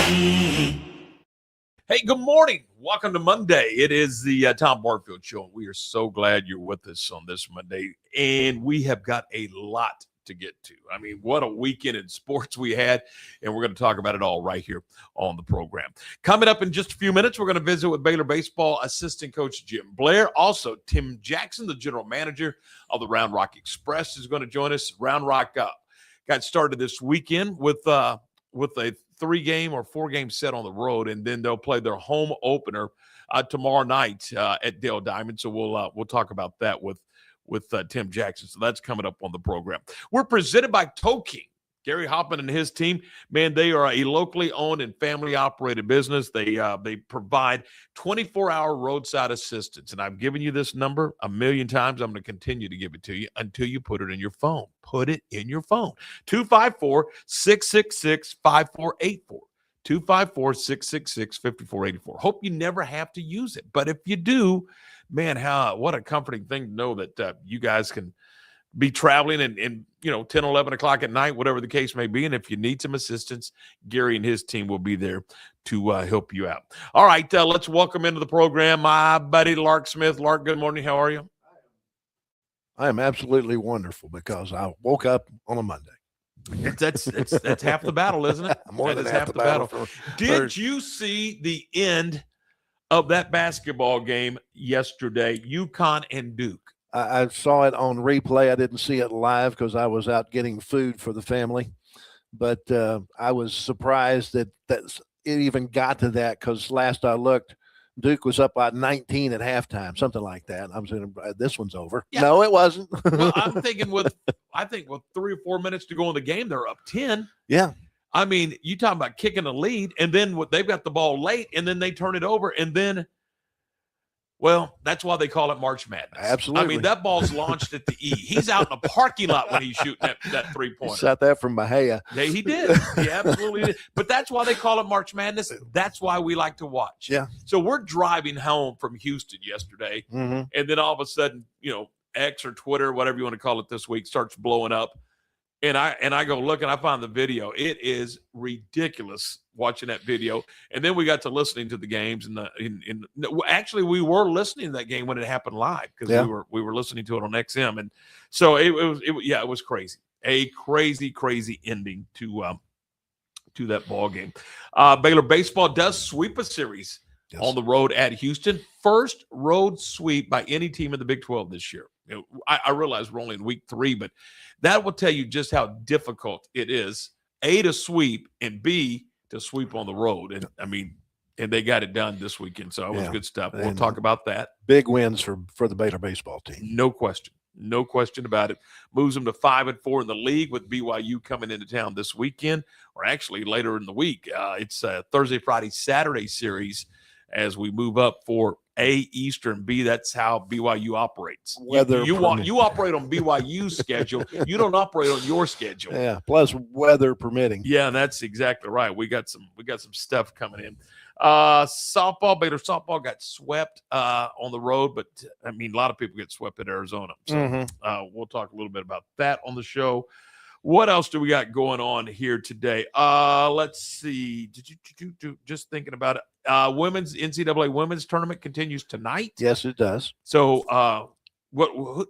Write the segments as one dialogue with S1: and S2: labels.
S1: Hey, good morning. Welcome to Monday. It is the Tom Barfield Show. We are so glad you're with us on this Monday. And we have got a lot to get to. I mean, what a weekend in sports we had. And we're going to talk about it all right here on the program. Coming up in just a few minutes, we're going to visit with Baylor baseball assistant coach Jim Blair. Also, Tim Jackson, the general manager of the Round Rock Express, is going to join us. Round Rock got started this weekend with a 3-game or 4-game set on the road, and then they'll play their home opener tomorrow night at Dale Diamond. So we'll talk about that with Tim Jackson. So that's coming up on the program. We're presented by Toe King. Gary Hoffman and his team, man, they are a locally owned and family operated business. They provide 24-hour roadside assistance. And I've given you this number a million times. I'm going to continue to give it to you until you put it in your phone. Put it in your phone. 254-666-5484. 254-666-5484. Hope you never have to use it. But if you do, man, what a comforting thing to know that you guys can be traveling and 10, 11 o'clock at night, whatever the case may be. And if you need some assistance, Gary and his team will be there to help you out. All right, let's welcome into the program my buddy Lark Smith. Lark, good morning. How are you?
S2: I am absolutely wonderful because I woke up on a Monday.
S1: That's half the battle, isn't it?
S2: More than half the battle.
S1: Did you see the end of that basketball game yesterday, UConn and Duke?
S2: I saw it on replay. I didn't see it live because I was out getting food for the family. But I was surprised that it even got to that because last I looked, Duke was up by 19 at halftime, something like that. I'm saying this one's over. Yeah. No, it wasn't.
S1: Well, I'm thinking with 3 or 4 minutes to go in the game, they're up 10.
S2: Yeah.
S1: I mean, you talking about kicking a lead, and then they've got the ball late, and then they turn it over, and then, well, that's why they call it March Madness.
S2: Absolutely.
S1: I mean, that ball's launched at the E. He's out in the parking lot when he's shooting that three-pointer.
S2: He shot that from Bahia.
S1: Yeah, he did. He absolutely did. But that's why they call it March Madness. That's why we like to watch.
S2: Yeah.
S1: So we're driving home from Houston yesterday, and then all of a sudden, X or Twitter, whatever you want to call it this week, starts blowing up. And I go look and I find the video. It is ridiculous watching that video. And then we got to listening to the games actually we were listening to that game when it happened live because we were listening to it on XM. And so it was crazy. A crazy ending to that ball game. Baylor baseball does sweep a series on the road at Houston. First road sweep by any team in the Big 12 this year. I realize we're only in week 3, but that will tell you just how difficult it is, A, to sweep, and B, to sweep on the road. And and they got it done this weekend. So it was good stuff. We'll talk about that.
S2: Big wins for the Baylor baseball team.
S1: No question about it. Moves them to 5-4 in the league with BYU coming into town this weekend, or actually later in the week. It's a Thursday, Friday, Saturday series as we move up for A, Eastern, B, that's how BYU operates. You operate on BYU's schedule. You don't operate on your schedule.
S2: Yeah, plus weather permitting.
S1: Yeah, that's exactly right. We got some stuff coming in. Baylor softball got swept on the road, but a lot of people get swept at Arizona. So we'll talk a little bit about that on the show. What else do we got going on here today? Let's see. Just thinking about it. NCAA women's tournament continues tonight.
S2: Yes, it does.
S1: So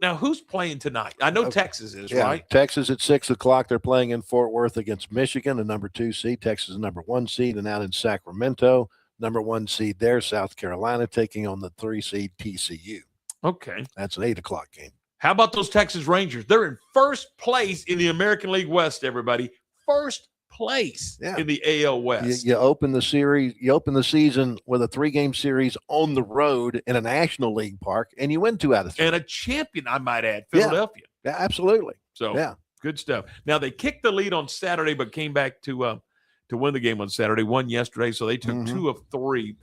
S1: now who's playing tonight? I know Texas is, right?
S2: Texas at 6:00. They're playing in Fort Worth against Michigan, the number 2 seed. Texas is number 1 seed, and out in Sacramento, number 1 seed there, South Carolina taking on the 3 seed TCU.
S1: Okay.
S2: That's an 8:00 game.
S1: How about those Texas Rangers? They're in first place in the American League West, everybody. First place in the AL West.
S2: You open the series, you open the season with a 3-game series on the road in a National League park, and you win 2 out of 3.
S1: And a champion, I might add, Philadelphia.
S2: Yeah, absolutely.
S1: So good stuff. Now they kicked the lead on Saturday, but came back to win the game on Saturday. Won yesterday, so they took 2 of 3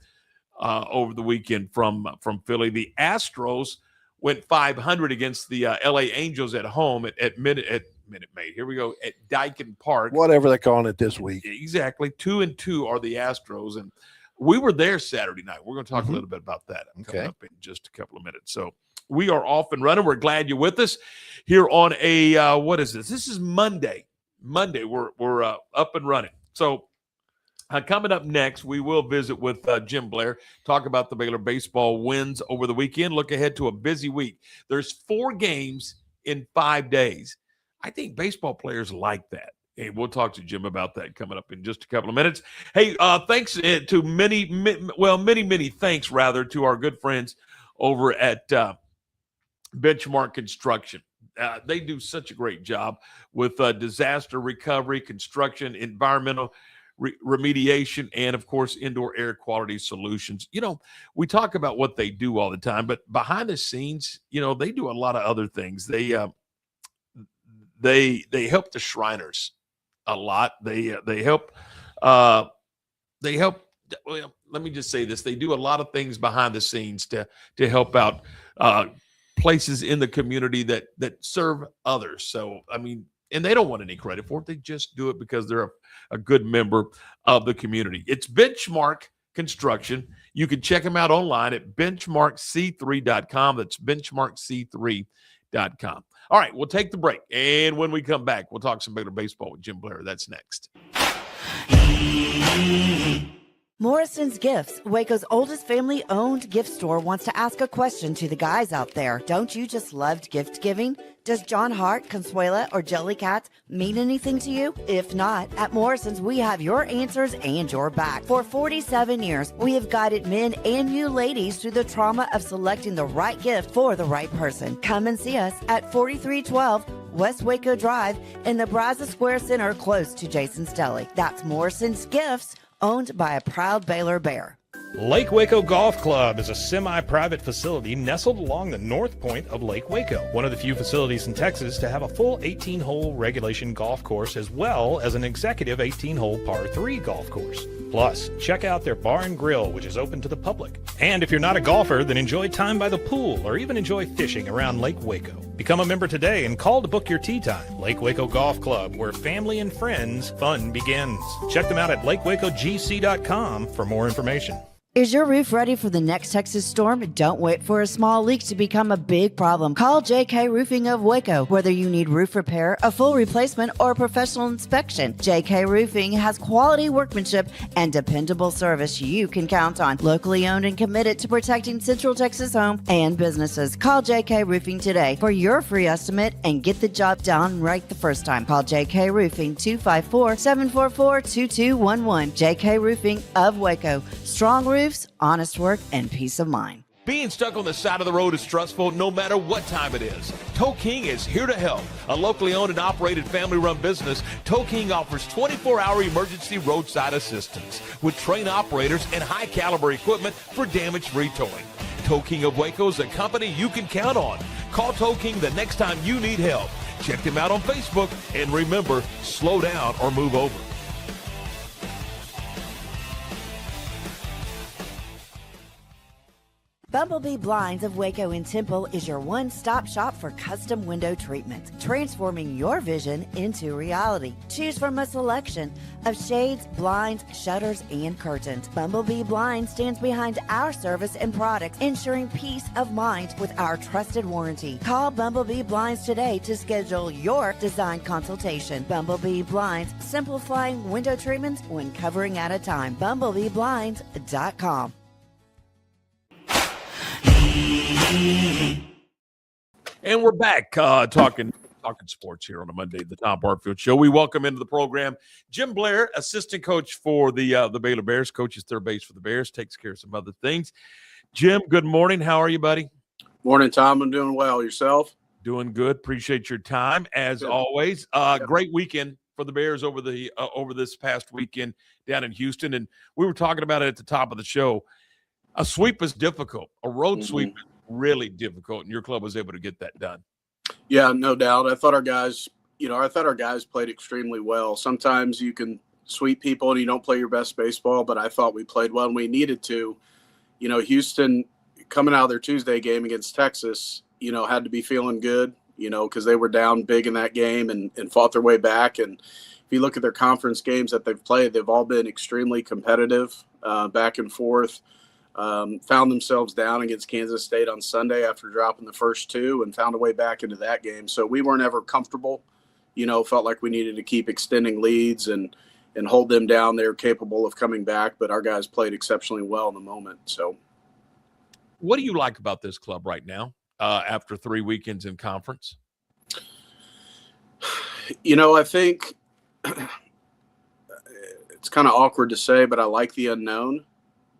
S1: over the weekend from Philly. The Astros went 500 against the LA Angels at home at Minute Maid. Here we go at Daikin Park.
S2: Whatever they're calling it this week.
S1: Exactly. 2-2 are the Astros. And we were there Saturday night. We're going to talk a little bit about that coming up in just a couple of minutes. So we are off and running. We're glad you're with us here on a, what is this? This is Monday. We're up and running. So Coming up next, we will visit with Jim Blair, talk about the Baylor baseball wins over the weekend, look ahead to a busy week. There's 4 games in 5 days. I think baseball players like that. And we'll talk to Jim about that coming up in just a couple of minutes. Hey, thanks to many thanks, rather, to our good friends over at Benchmark Construction. They do such a great job with disaster recovery, construction, environmental remediation, and of course, indoor air quality solutions. We talk about what they do all the time, but behind the scenes, they do a lot of other things. They help the Shriners a lot. They help. Well, let me just say this: they do a lot of things behind the scenes to help out places in the community that serve others. So, and they don't want any credit for it. They just do it because they're a good member of the community. It's Benchmark Construction. You can check them out online at benchmarkc3.com. That's benchmarkc3.com. All right, we'll take the break. And when we come back, we'll talk some Baylor baseball with Jim Blair. That's next.
S3: Morrison's Gifts, Waco's oldest family-owned gift store, wants to ask a question to the guys out there. Don't you just love gift giving? Does John Hart, Consuela, or Jellycat mean anything to you? If not, at Morrison's, we have your answers and your back. For 47 years, we have guided men and you ladies through the trauma of selecting the right gift for the right person. Come and see us at 4312 West Waco Drive in the Brazos Square Center, close to Jason's Deli. That's Morrison's Gifts, owned by a proud Baylor Bear.
S4: Lake Waco Golf Club is a semi-private facility nestled along the north point of Lake Waco, one of the few facilities in Texas to have a full 18-hole regulation golf course as well as an executive 18-hole par 3 golf course. Plus, check out their bar and grill, which is open to the public. And if you're not a golfer, then enjoy time by the pool or even enjoy fishing around Lake Waco. Become a member today and call to book your tee time. Lake Waco Golf Club, where family and friends fun begins. Check them out at lakewacogc.com for more information.
S3: Is your roof ready for the next Texas storm? Don't wait for a small leak to become a big problem. Call JK Roofing of Waco. Whether you need roof repair, a full replacement, or a professional inspection, JK Roofing has quality workmanship and dependable service you can count on. Locally owned and committed to protecting Central Texas homes and businesses. Call JK Roofing today for your free estimate and get the job done right the first time. Call JK Roofing 254-744-2211. JK Roofing of Waco. Strong roofs, honest work, and peace of mind.
S1: Being stuck on the side of the road is stressful no matter what time it is. Tow King is here to help. A locally owned and operated family-run business, Tow King offers 24-hour emergency roadside assistance with trained operators and high-caliber equipment for damage-free towing. Tow King of Waco is a company you can count on. Call Tow King the next time you need help. Check them out on Facebook, and remember, slow down or move over.
S3: Bumblebee Blinds of Waco and Temple is your one-stop shop for custom window treatments, transforming your vision into reality. Choose from a selection of shades, blinds, shutters, and curtains. Bumblebee Blinds stands behind our service and products, ensuring peace of mind with our trusted warranty. Call Bumblebee Blinds today to schedule your design consultation. Bumblebee Blinds, simplifying window treatments one covering at a time. BumblebeeBlinds.com.
S1: And we're back talking sports here on a Monday, the Tom Barfield Show. We welcome into the program Jim Blair, assistant coach for the Baylor Bears, coaches third base for the Bears, takes care of some other things. Jim, good morning. How are you, buddy?
S5: Morning, Tom. I'm doing well. Yourself?
S1: Doing good. Appreciate your time as always. Great weekend for the Bears over this past weekend down in Houston, and we were talking about it at the top of the show. A sweep is difficult. A road sweep is really difficult, and your club was able to get that done.
S5: Yeah, no doubt. I thought our guys played extremely well. Sometimes you can sweep people and you don't play your best baseball, but I thought we played well and we needed to. Houston, coming out of their Tuesday game against Texas, had to be feeling good, because they were down big in that game and fought their way back. And if you look at their conference games that they've played, they've all been extremely competitive, back and forth. Found themselves down against Kansas State on Sunday after dropping the first 2 and found a way back into that game. So we weren't ever comfortable, felt like we needed to keep extending leads and hold them down. They're capable of coming back, but our guys played exceptionally well in the moment. So,
S1: what do you like about this club right now after 3 weekends in conference?
S5: I think it's kind of awkward to say, but I like the unknown,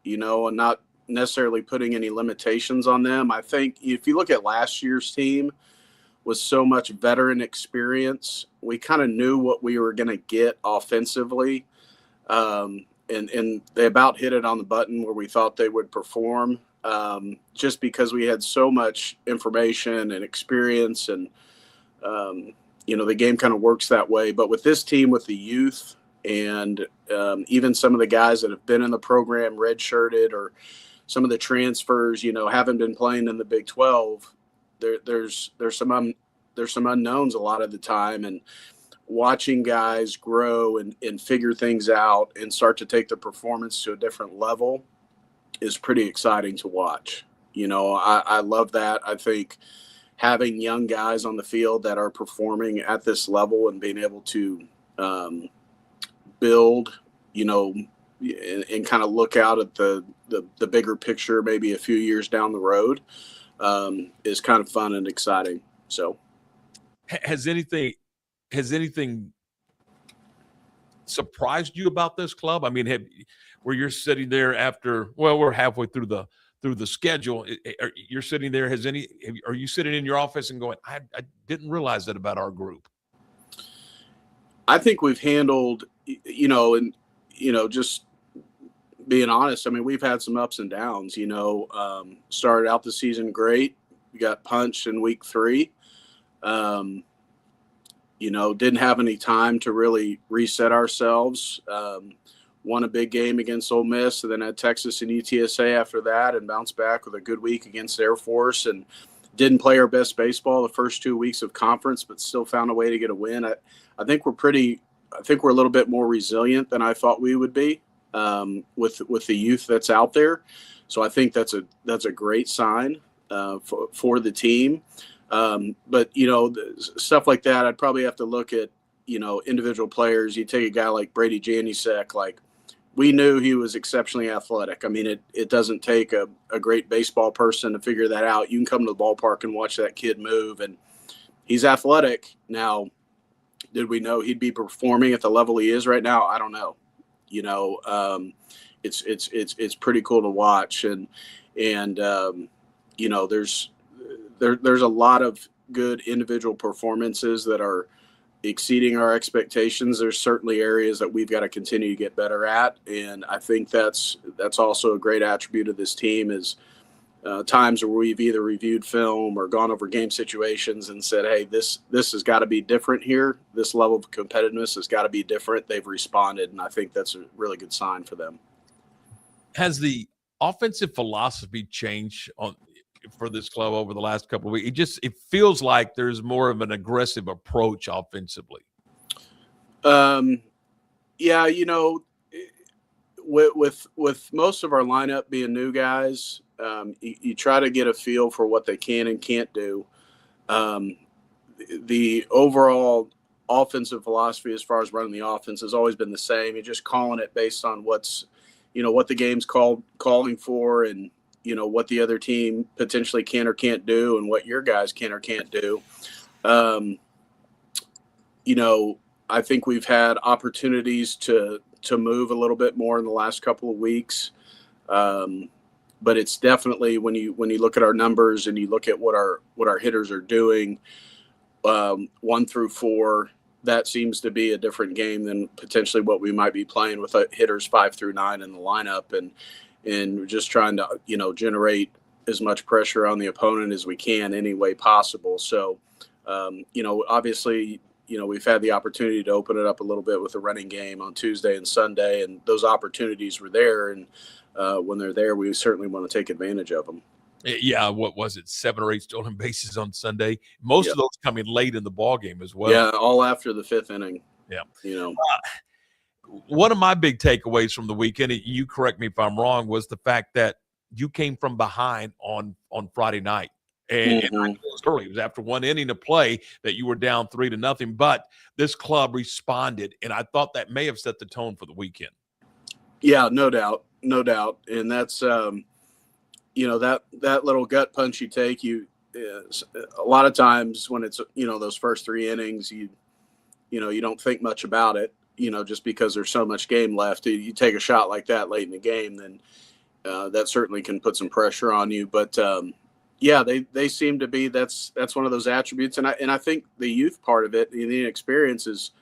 S5: and not necessarily putting any limitations on them. I think if you look at last year's team with so much veteran experience, we kind of knew what we were going to get offensively. And they about hit it on the button where we thought they would perform, just because we had so much information and experience, and the game kind of works that way. But with this team, with the youth, and even some of the guys that have been in the program redshirted, or some of the transfers, haven't been playing in the Big 12, there's some unknowns a lot of the time, and watching guys grow and figure things out and start to take the performance to a different level is pretty exciting to watch. I love that. I think having young guys on the field that are performing at this level and being able to build, and kind of look out at the bigger picture, maybe a few years down the road, is kind of fun and exciting. So
S1: has anything surprised you about this club? I mean, where you're sitting there after, we're halfway through the schedule. You're sitting there. Are you sitting in your office and going, I didn't realize that about our group?
S5: I think we've handled, just being honest. I mean, we've had some ups and downs, started out the season great. We got punched in week 3. Didn't have any time to really reset ourselves. Won a big game against Ole Miss, and then had Texas and UTSA after that, and bounced back with a good week against Air Force, and didn't play our best baseball the first 2 weeks of conference, but still found a way to get a win. I think we're a little bit more resilient than I thought we would be, with the youth that's out there. So I think that's a great sign for the team. But stuff like that, I'd probably have to look at, individual players. You take a guy like Brady Janusek, like, we knew he was exceptionally athletic. I mean, it doesn't take a great baseball person to figure that out. You can come to the ballpark and watch that kid move, and he's athletic. Now, did we know he'd be performing at the level he is right now? I don't know. It's pretty cool to watch, and there's a lot of good individual performances that are exceeding our expectations. There's certainly areas that we've got to continue to get better at, and I think that's also a great attribute of this team is times where we've either reviewed film or gone over game situations and said, hey, this has got to be different here. This level of competitiveness has got to be different. They've responded, and I think that's a really good sign for them.
S1: Has the offensive philosophy changed for this club over the last couple of weeks? It feels like there's more of an aggressive approach offensively.
S5: Yeah, with most of our lineup being new guys, you try to get a feel for what they can and can't do. The overall offensive philosophy as far as running the offense has always been the same. You're just calling it based on what the game's calling for, and what the other team potentially can or can't do, and what your guys can or can't do. I think we've had opportunities to move a little bit more in the last couple of weeks. But it's definitely, when you look at our numbers and you look at what our hitters are doing, 1 through 4, that seems to be a different game than potentially what we might be playing with hitters 5 through 9 in the lineup. And we're just trying to, generate as much pressure on the opponent as we can any way possible. So, obviously, we've had the opportunity to open it up a little bit with the running game on Tuesday and Sunday, and those opportunities were there. And when they're there, we certainly want to take advantage of them.
S1: Yeah, what was it? 7 or 8 stolen bases on Sunday. Most of those coming late in the ball game as well.
S5: Yeah, all after the 5th inning.
S1: Yeah. One of my big takeaways from the weekend, you correct me if I'm wrong, was the fact that you came from behind on Friday night And I closed early. It was after one inning of play that you were down 3-0. But this club responded, and I thought that may have set the tone for the weekend.
S5: Yeah, no doubt. And that's that little gut punch you take. A lot of times when it's those first 3 innings, you don't think much about it. Just because there's so much game left, you take a shot like that late in the game, then that certainly can put some pressure on you. But they seem to be that's one of those attributes, and I think the youth part of it, the inexperience is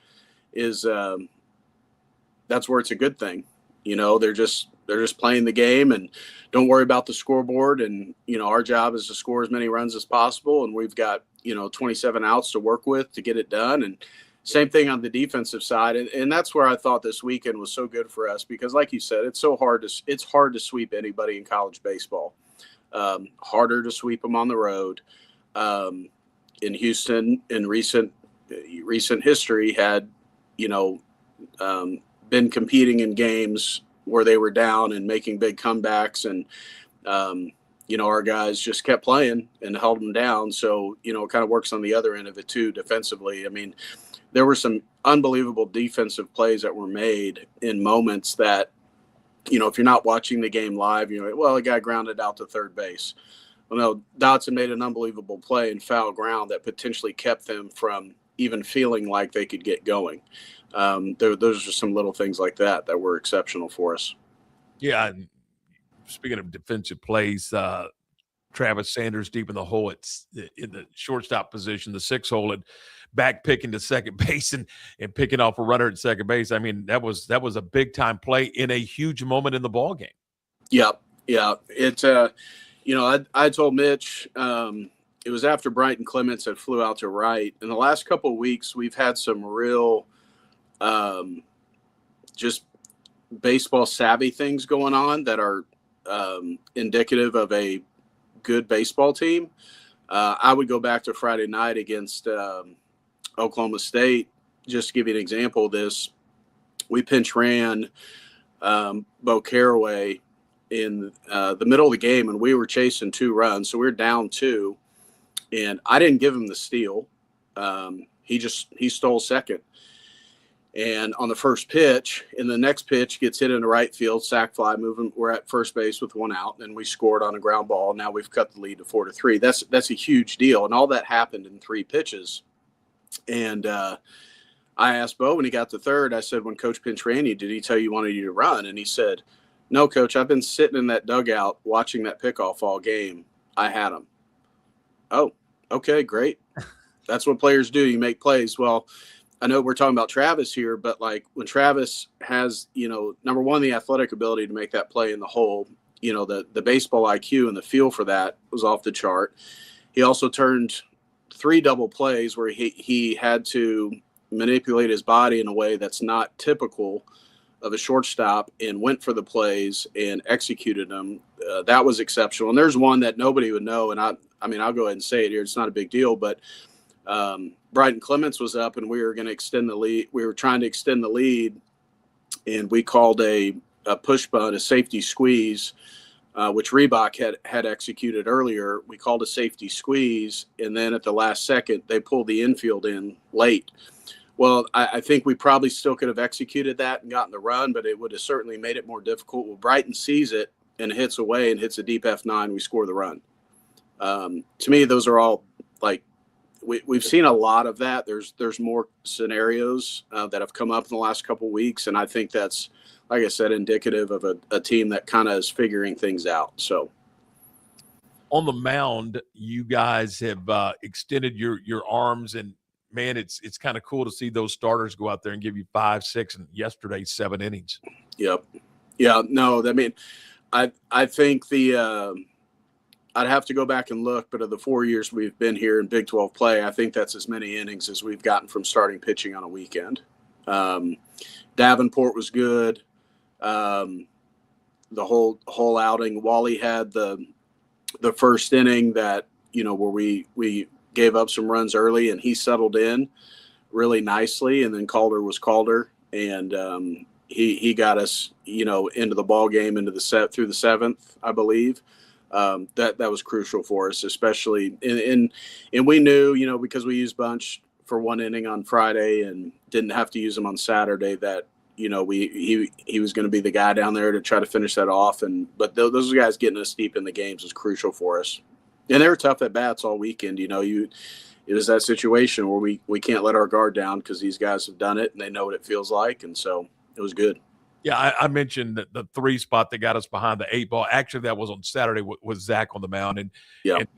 S5: that's where it's a good thing. They're just playing the game and don't worry about the scoreboard. And our job is to score as many runs as possible, and we've got 27 outs to work with to get it done. And same thing on the defensive side, and that's where I thought this weekend was so good for us, because like you said, it's hard to sweep anybody in college baseball. Harder to sweep them on the road. In Houston, in recent history, had been competing in games where they were down and making big comebacks, and our guys just kept playing and held them down. So it kind of works on the other end of it too, defensively. I mean, there were some unbelievable defensive plays that were made in moments that, if you're not watching the game live, you're like, well, a guy grounded out to third base. Well, no, Dotson made an unbelievable play in foul ground that potentially kept them from even feeling like they could get going. Those are some little things like that were exceptional for us.
S1: Yeah. And speaking of defensive plays, Travis Sanders deep in the hole, it's in the shortstop position, the 6 hole, and back picking to second base and picking off a runner at second base. I mean, that was a big time play in a huge moment in the ball game.
S5: Yeah. It, I told Mitch, it was after Brighton Clements had flew out to right. In the last couple of weeks, we've had some real, just baseball savvy things going on that are indicative of a good baseball team. I would go back to Friday night against Oklahoma State. Just to give you an example of this, we pinch ran Bo Caraway in the middle of the game, and we were chasing 2 runs, so we were down 2, and I didn't give him the steal. He stole second. And on the first pitch, and the next pitch gets hit into right field, sac fly, moving. We're at first base with 1 out, and we scored on a ground ball. Now we've cut the lead to 4-3. That's a huge deal, and all that happened in 3 pitches. And I asked Bo when he got to third. I said, "When Coach pinch ran you, did he tell you he wanted you to run?" And he said, "No, Coach. I've been sitting in that dugout watching that pickoff all game. I had him." Oh, okay, great. That's what players do. You make plays. Well, I know we're talking about Travis here, but like when Travis has, number one, the athletic ability to make that play in the hole, the baseball IQ and the feel for that was off the chart. He also turned 3 double plays where he had to manipulate his body in a way that's not typical of a shortstop, and went for the plays and executed them. That was exceptional. And there's one that nobody would know. And I'll go ahead and say it here. It's not a big deal, but Brighton Clements was up, and we were going to extend the lead. We were trying to extend the lead, and we called a push bunt, a safety squeeze, which Reebok had executed earlier. We called a safety squeeze, and then at the last second, they pulled the infield in late. Well, I think we probably still could have executed that and gotten the run, but it would have certainly made it more difficult. Well, Brighton sees it and hits away and hits a deep F9. We score the run. To me, those are all like, we've seen a lot of that. There's more scenarios that have come up in the last couple of weeks, and I think that's, like I said, indicative of a team that kind of is figuring things out. So,
S1: on the mound, you guys have extended your arms, and man, it's kind of cool to see those starters go out there and give you 5, 6, and yesterday 7 innings.
S5: Yep. Yeah. No, I mean, I think I'd have to go back and look, but of the 4 years we've been here in Big 12 play, I think that's as many innings as we've gotten from starting pitching on a weekend. Davenport was good. The whole outing. Wally had the first inning that, where we gave up some runs early, and he settled in really nicely. And then Calder was Calder, and he got us, into the ball game, into the set through the 7th, I believe. that was crucial for us, especially and we knew, you know, because we used Bunch for one inning on Friday and didn't have to use him on Saturday, that, you know, he was going to be the guy down there to try to finish that off. But those guys getting us deep in the games was crucial for us. And they were tough at bats all weekend. You know, it was that situation where we can't let our guard down because these guys have done it and they know what it feels like. And so it was good.
S1: Yeah, I mentioned that the 3 spot that got us behind the 8 ball. Actually, that was on Saturday with Zach on the mound, and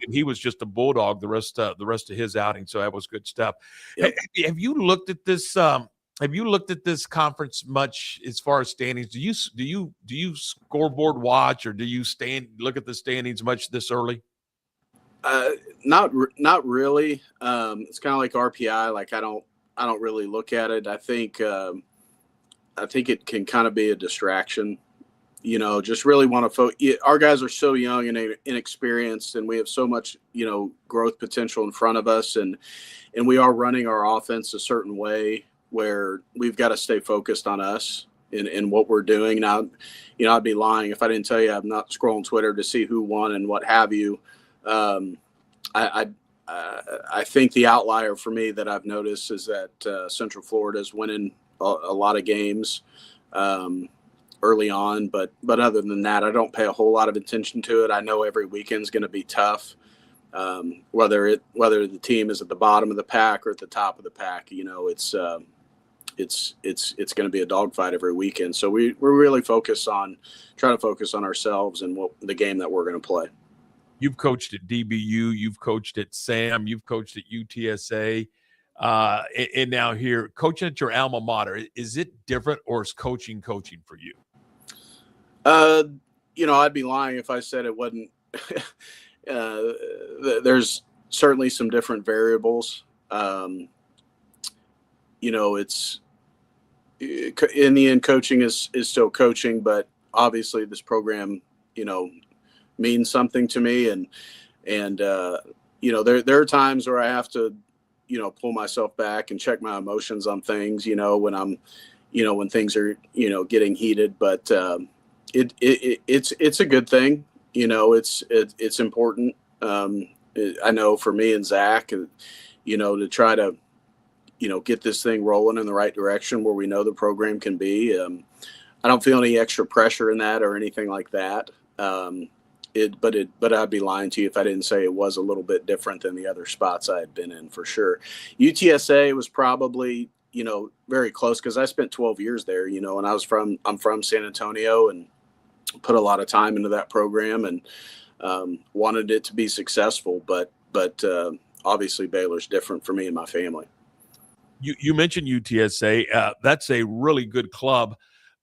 S1: he was just a bulldog the rest of his outing. So that was good stuff.
S5: Yep.
S1: Have you looked at this? Have you looked at this conference much as far as standings? Do you scoreboard watch, or do you look at the standings much this early?
S5: Not really. It's kind of like RPI. Like I don't really look at it. I think it can kind of be a distraction, you know, just really want to our guys are so young and inexperienced, and we have so much, you know, growth potential in front of us. And we are running our offense a certain way where we've got to stay focused on us and what we're doing. Now, you know, I'd be lying if I didn't tell you I'm not scrolling Twitter to see who won and what have you. I think the outlier for me that I've noticed is that Central Florida is winning a lot of games early on, but other than that, I don't pay a whole lot of attention to it. I know every weekend's going to be tough, whether the team is at the bottom of the pack or at the top of the pack. You know, it's going to be a dogfight every weekend. So we're really trying to focus on ourselves and the game that we're going to play.
S1: You've coached at DBU, you've coached at SAM, you've coached at UTSA. And now here coaching at your alma mater, is it different, or is coaching for you?
S5: You know, I'd be lying if I said it wasn't. There's certainly some different variables. You know, it's in the end, coaching is still coaching, but obviously this program, you know, means something to me. And you know, there are times where I have to, you know, pull myself back and check my emotions on things, you know, when things are, you know, getting heated, but it's a good thing. You know, it's important. I know for me and Zach, you know, to try to, you know, get this thing rolling in the right direction where we know the program can be. I don't feel any extra pressure in that or anything like that. But I'd be lying to you if I didn't say it was a little bit different than the other spots I had been in, for sure. UTSA was probably, you know, very close because I spent 12 years there, you know, and I'm from San Antonio and put a lot of time into that program and wanted it to be successful. But obviously Baylor's different for me and my family.
S1: You mentioned UTSA. That's a really good club.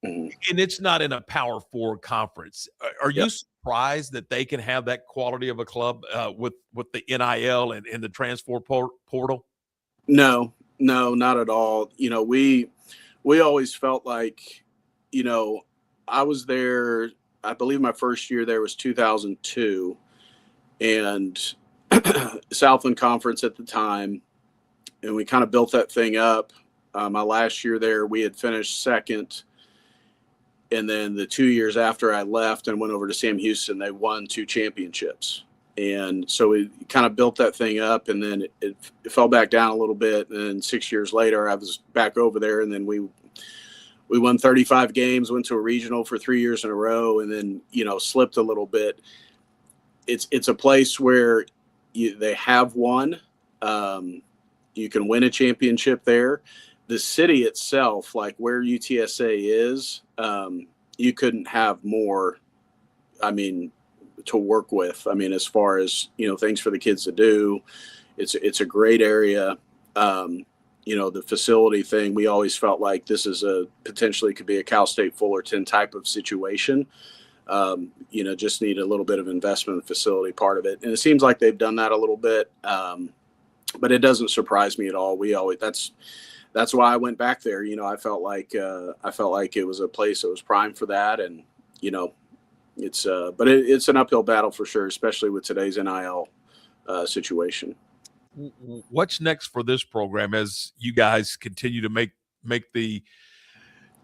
S5: Mm-hmm.
S1: And it's not in a Power 4 conference. Are you surprised that they can have that quality of a club with the NIL and the transfer portal?
S5: No, not at all. You know, we always felt like, you know, I was there, I believe my first year there was 2002, and Southland Conference at the time, and we kind of built that thing up. My last year there, we had finished second. And then the 2 years after I left and went over to Sam Houston, they won 2 championships. And so we kind of built that thing up, and then it fell back down a little bit. And then 6 years later, I was back over there, and then we won 35 games, went to a regional for 3 years in a row, and then, you know, slipped a little bit. It's a place where they have won. You can win a championship there. The city itself, like where UTSA is, you couldn't have more, I mean, to work with. I mean, as far as, you know, things for the kids to do, it's a great area. You know, the facility thing, we always felt like this is potentially could be a Cal State Fullerton type of situation. You know, just need a little bit of investment in the facility part of it. And it seems like they've done that a little bit. But it doesn't surprise me at all. That's why I went back there. You know, I felt like it was a place that was primed for that. And, you know, it's an uphill battle for sure, especially with today's NIL situation.
S1: What's next for this program as you guys continue to make the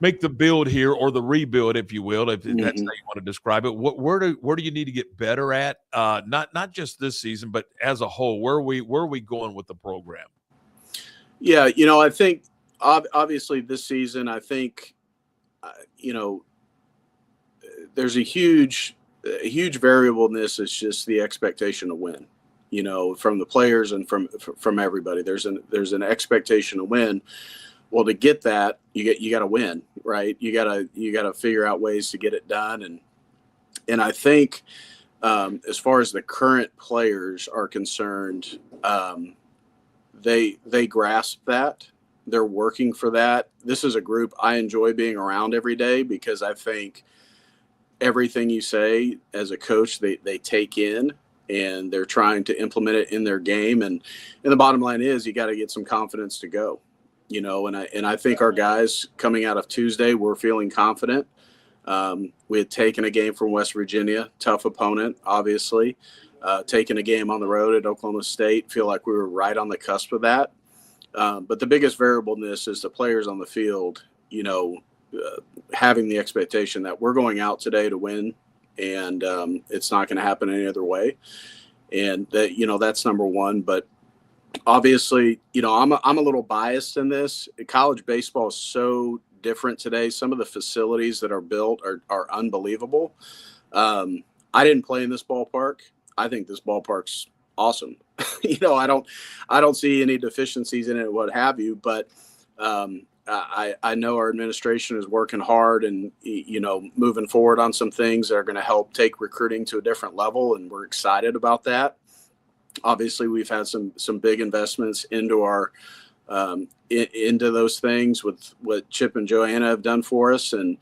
S1: make the build here, or the rebuild, if you will, if that's how
S5: Mhm.
S1: you want to describe it. Where do you need to get better at? Not just this season, but as a whole. Where are we going with the program?
S5: Yeah, I think obviously this season, I think, you know, there's a huge variable in this. Is just the expectation to win, from the players and from everybody. There's an expectation to win. Well, to get that, you got to win, right? You got to figure out ways to get it done. And I think, as far as the current players are concerned, they grasp that. They're working for that. This is a group I enjoy being around every day, because I think everything you say as a coach, they take in, and they're trying to implement it in their game. And the bottom line is, you got to get some confidence to go, and I think our guys coming out of Tuesday, we're feeling confident. We had taken a game from West Virginia, tough opponent, obviously. Taking a game on the road at Oklahoma State, feel like we were right on the cusp of that. But the biggest variable in this is the players on the field, having the expectation that we're going out today to win, and it's not going to happen any other way. And that, that's number one. But obviously, I'm a little biased in this. College baseball is so different today. Some of the facilities that are built are unbelievable. I didn't play in this ballpark. I think this ballpark's awesome. I don't see any deficiencies in it, what have you, but I know our administration is working hard and, moving forward on some things that are going to help take recruiting to a different level. And we're excited about that. Obviously, we've had some big investments into our, into those things with what Chip and Joanna have done for us. And,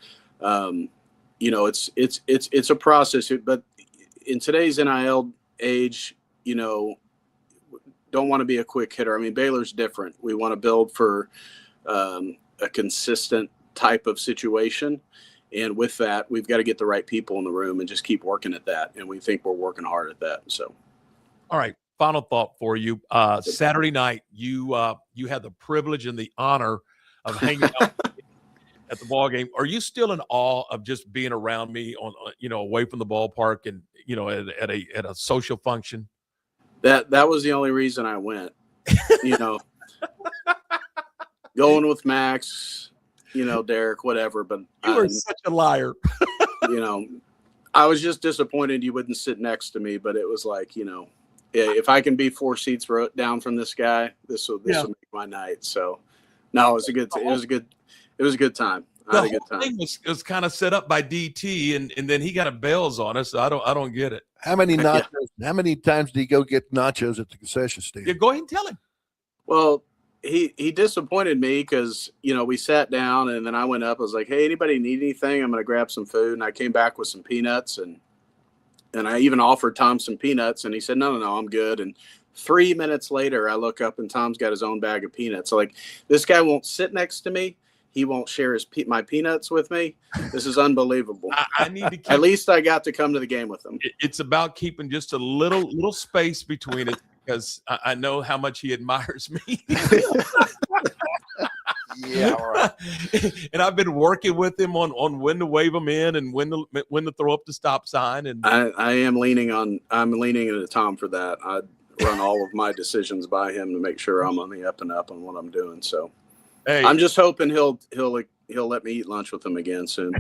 S5: it's a process, but in today's NIL age, don't want to be a quick hitter. I mean, Baylor's different. We want to build for a consistent type of situation. And with that, we've got to get the right people in the room and just keep working at that. And we think we're working hard at that. So,
S1: all right. Final thought for you. Saturday night, you had the privilege and the honor of hanging out at the ball game. Are you still in awe of just being around me on, away from the ballpark and, at a social function?
S5: That was the only reason I went, going with Max, Derek, whatever. But
S1: you are such a liar.
S5: I was just disappointed you wouldn't sit next to me, but it was like, if I can be 4 seats down from this guy, this will make my night. So no, it was a good time. I had a good time.
S1: Thing was kind of set up by DT, and then he got a bails on us. So I don't get it.
S2: How many nachos? Yeah. How many times did he go get nachos at the concession stand?
S1: Yeah, go ahead and tell him.
S5: Well, he disappointed me because we sat down, and then I went up. I was like, "Hey, anybody need anything? I'm going to grab some food." And I came back with some peanuts, and I even offered Tom some peanuts, and he said, "No, I'm good." And 3 minutes later, I look up, and Tom's got his own bag of peanuts. So, like, this guy won't sit next to me. He won't share my peanuts with me. This is unbelievable.
S1: I need to keep,
S5: at least I got to come to the game with him.
S1: It's about keeping just a little space between it, because I know how much he admires me.
S2: Yeah, all right.
S1: And I've been working with him on when to wave him in and when to throw up the stop sign. And
S5: I'm leaning into Tom for that. I run all of my decisions by him to make sure I'm on the up and up on what I'm doing. So.
S1: Hey,
S5: I'm just hoping he'll let me eat lunch with him again soon.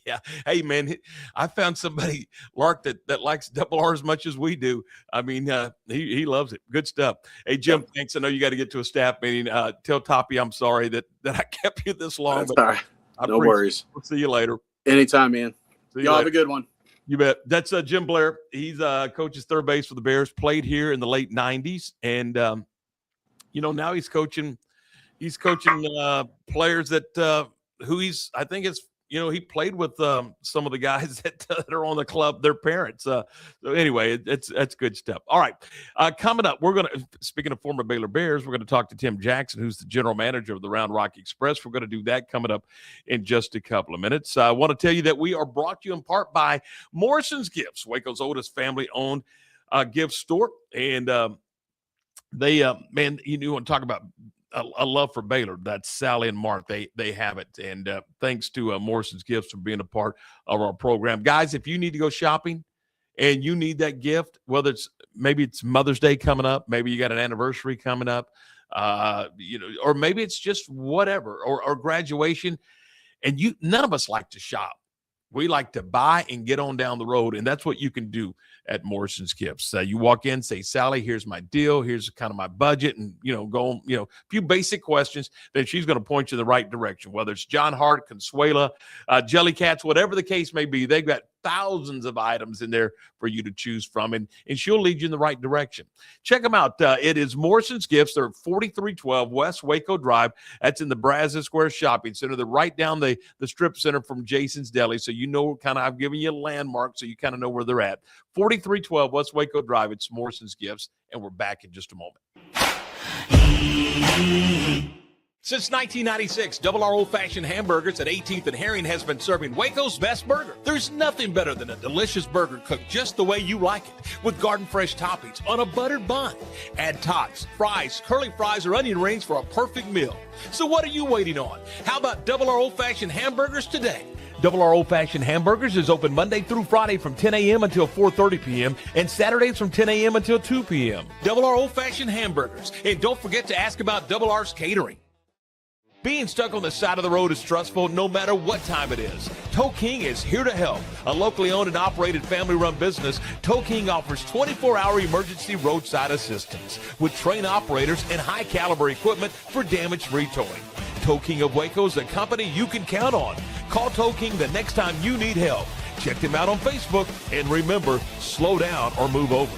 S1: Yeah. Hey, man, I found somebody, Lark, that likes double R as much as we do. I mean, he loves it. Good stuff. Hey, Jim, thanks. I know you got to get to a staff meeting. Tell Toppy I'm sorry that I kept you this long.
S5: That's all right. No worries.
S1: We'll see you later.
S5: Anytime, man. Y'all have a good one.
S1: You bet. That's Jim Blair. He's coaches third base for the Bears, played here in the late 90s. And, now he's coaching. He's coaching players that I think he played with some of the guys that are on the club, their parents. So anyway, that's good stuff. All right. Coming up, speaking of former Baylor Bears, we're going to talk to Tim Jackson, who's the general manager of the Round Rock Express. We're going to do that coming up in just a couple of minutes. I want to tell you that we are brought to you in part by Morrison's Gifts, Waco's oldest family-owned gift store. And they, man, you want to talk about a love for Baylor. That's Sally and Mark. They have it. And thanks to Morrison's Gifts for being a part of our program. Guys, if you need to go shopping and you need that gift, whether maybe it's Mother's Day coming up, maybe you got an anniversary coming up, or maybe it's just whatever, or graduation, and none of us like to shop. We like to buy and get on down the road, and that's what you can do at Morrison's Gifts. You walk in, say, Sally, here's my deal. Here's kind of my budget, and, go, a few basic questions. Then she's going to point you in the right direction, whether it's John Hart, Consuela, Jelly Cats, whatever the case may be. They've got thousands of items in there for you to choose from, and she'll lead you in the right direction. Check them out. It is Morrison's Gifts. They're at 4312 West Waco Drive. That's in the Brazos Square Shopping Center. They're right down the strip center from Jason's Deli, so I've given you a landmark so you kind of know where they're at. 4312 West Waco Drive. It's Morrison's Gifts, and we're back in just a moment. Since 1996, Double R Old Fashioned Hamburgers at 18th and Herring has been serving Waco's best burger. There's nothing better than a delicious burger cooked just the way you like it, with garden fresh toppings on a buttered bun. Add tots, fries, curly fries, or onion rings for a perfect meal. So what are you waiting on? How about Double R Old Fashioned Hamburgers today? Double R Old Fashioned Hamburgers is open Monday through Friday from 10 a.m. until 4:30 p.m. and Saturdays from 10 a.m. until 2 p.m. Double R Old Fashioned Hamburgers. And don't forget to ask about Double R's catering. Being stuck on the side of the road is stressful no matter what time it is. Tow King is here to help. A locally owned and operated family-run business, Tow King offers 24-hour emergency roadside assistance with trained operators and high-caliber equipment for damage-free towing. Tow King of Waco is a company you can count on. Call Tow King the next time you need help. Check them out on Facebook, and remember, slow down or move over.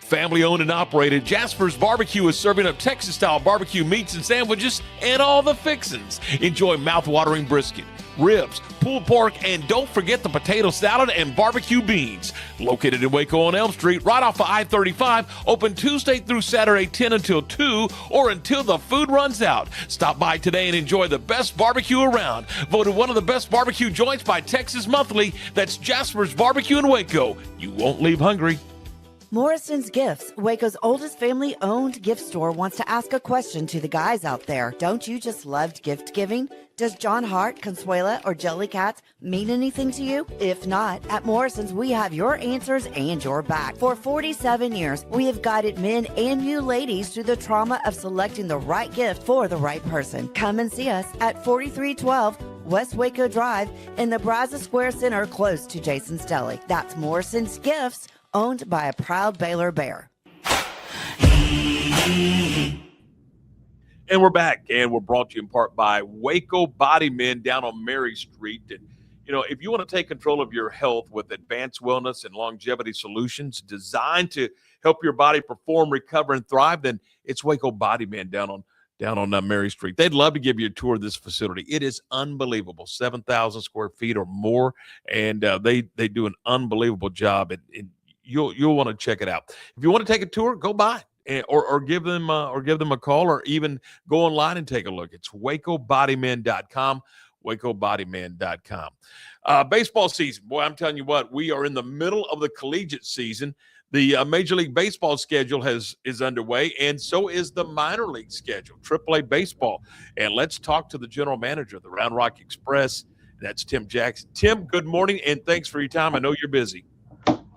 S1: Family owned and operated, Jasper's Barbecue is serving up Texas-style barbecue meats and sandwiches and all the fixins. Enjoy mouth-watering brisket, ribs, pulled pork, and don't forget the potato salad and barbecue beans. Located in Waco on Elm Street, right off of I-35, open Tuesday through Saturday 10 until 2 or until the food runs out. Stop by today and enjoy the best barbecue around. Voted one of the best barbecue joints by Texas Monthly. That's Jasper's Barbecue in Waco. You won't leave hungry.
S3: Morrison's Gifts, Waco's oldest family-owned gift store, wants to ask a question to the guys out there. Don't you just love gift giving? Does John Hart, Consuela, or Jelly Cats mean anything to you? If not, at Morrison's, we have your answers and your back. For 47 years, we have guided men and you ladies through the trauma of selecting the right gift for the right person. Come and see us at 4312 West Waco Drive in the Brazos Square Center, close to Jason's Deli. That's Morrison's Gifts, owned by a proud Baylor Bear.
S1: And we're back, and we're brought to you in part by Waco Body Men down on Mary Street. And, if you want to take control of your health with advanced wellness and longevity solutions designed to help your body perform, recover, and thrive, then it's Waco Body Men down on Mary Street. They'd love to give you a tour of this facility. It is unbelievable, 7,000 square feet or more, and they do an unbelievable job. And you'll want to check it out. If you want to take a tour, go by or give them a call, or even go online and take a look. It's WacoBodymen.com, WacoBodymen.com. Baseball season, boy, I'm telling you what, we are in the middle of the collegiate season. The Major League Baseball schedule is underway, and so is the minor league schedule, AAA baseball. And let's talk to the general manager of the Round Rock Express. That's Tim Jackson. Tim, good morning, and thanks for your time. I know you're busy.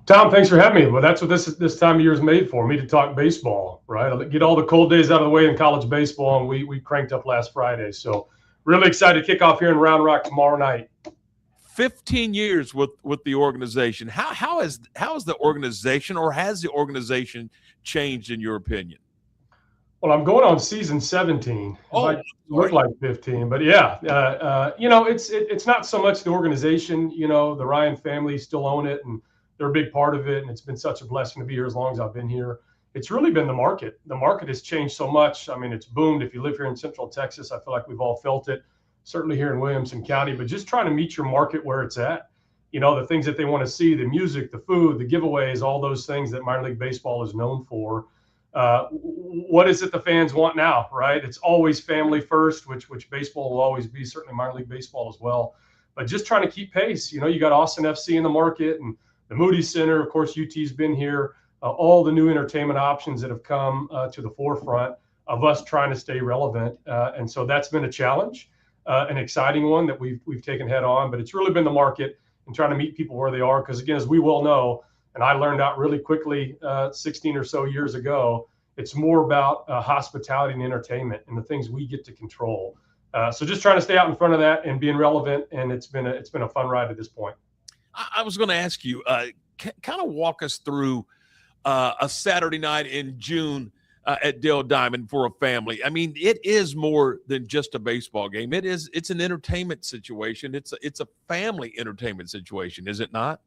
S6: Tom, thanks for having me. Well, that's what this time of year is made for, me to talk baseball, right? I'll get all the cold days out of the way in college baseball, and we cranked up last Friday. So really excited to kick off here in Round Rock tomorrow night.
S1: 15 years with the organization. How is the organization, or has the organization changed in your opinion?
S6: Well, I'm going on season 17. It might look like 15, but yeah, it's not so much the organization. The Ryan family still own it, and they're a big part of it, and it's been such a blessing to be here as long as I've been here. It's really been the market. The market has changed so much. I mean, it's boomed. If you live here in Central Texas, I feel like we've all felt it, certainly here in Williamson County, but just trying to meet your market where it's at. The things that they want to see, the music, the food, the giveaways, all those things that minor league baseball is known for. What is it the fans want now, right? It's always family first, which baseball will always be, certainly minor league baseball as well. But just trying to keep pace. You got Austin FC in the market, and the Moody Center. Of course, UT's been here. All the new entertainment options that have come to the forefront of us trying to stay relevant. And so that's been a challenge, an exciting one that we've taken head on. But it's really been the market and trying to meet people where they are. Because, again, as we well know, and I learned out really quickly 16 or so years ago, it's more about hospitality and entertainment and the things we get to control. So just trying to stay out in front of that and being relevant. And it's been a fun ride at this point.
S1: I was going to ask you, kind of walk us through a Saturday night in June at Dale Diamond for a family. I mean, it is more than just a baseball game. It's an entertainment situation. It's a family entertainment situation, is it not?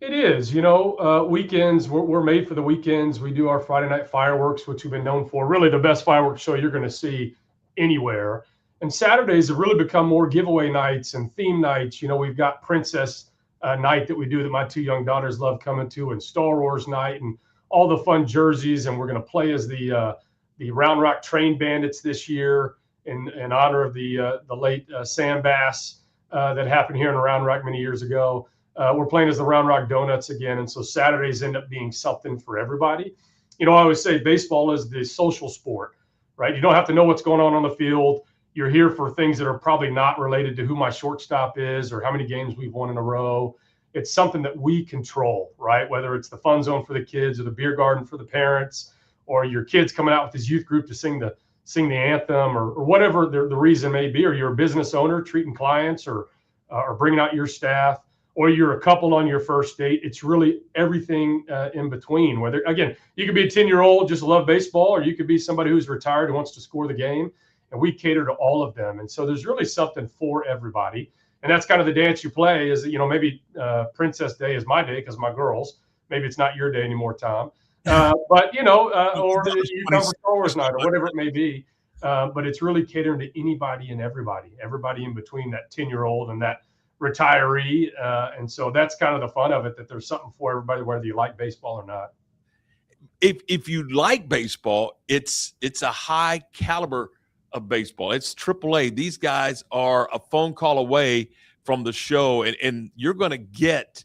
S6: It is. Weekends, we're made for the weekends. We do our Friday night fireworks, which we've been known for. Really the best fireworks show you're going to see anywhere. And Saturdays have really become more giveaway nights and theme nights. We've got Princess night that we do that my two young daughters love coming to, and Star Wars night, and all the fun jerseys. And we're going to play as the Round Rock Train Bandits this year in honor of the late Sam Bass that happened here in Round Rock many years ago. We're playing as the Round Rock Donuts again. And so Saturdays end up being something for everybody. I always say baseball is the social sport, right? You don't have to know what's going on the field. You're here for things that are probably not related to who my shortstop is or how many games we've won in a row. It's something that we control, right? Whether it's the fun zone for the kids or the beer garden for the parents, or your kids coming out with his youth group to sing the anthem, or whatever the reason may be, or you're a business owner treating clients or bringing out your staff, or you're a couple on your first date. It's really everything in between. Whether, again, you could be a 10-year-old, just love baseball, or you could be somebody who's retired who wants to score the game. And we cater to all of them. And so there's really something for everybody. And that's kind of the dance you play is, maybe Princess Day is my day because my girls. Maybe it's not your day anymore, Tom. But, or you come for Star Wars night or whatever it may be. But it's really catering to anybody and everybody in between that 10-year-old and that retiree. And so that's kind of the fun of it, that there's something for everybody, whether you like baseball or not.
S1: If you like baseball, it's a high caliber of baseball. It's AAA. These guys are a phone call away from the show, and you're going to get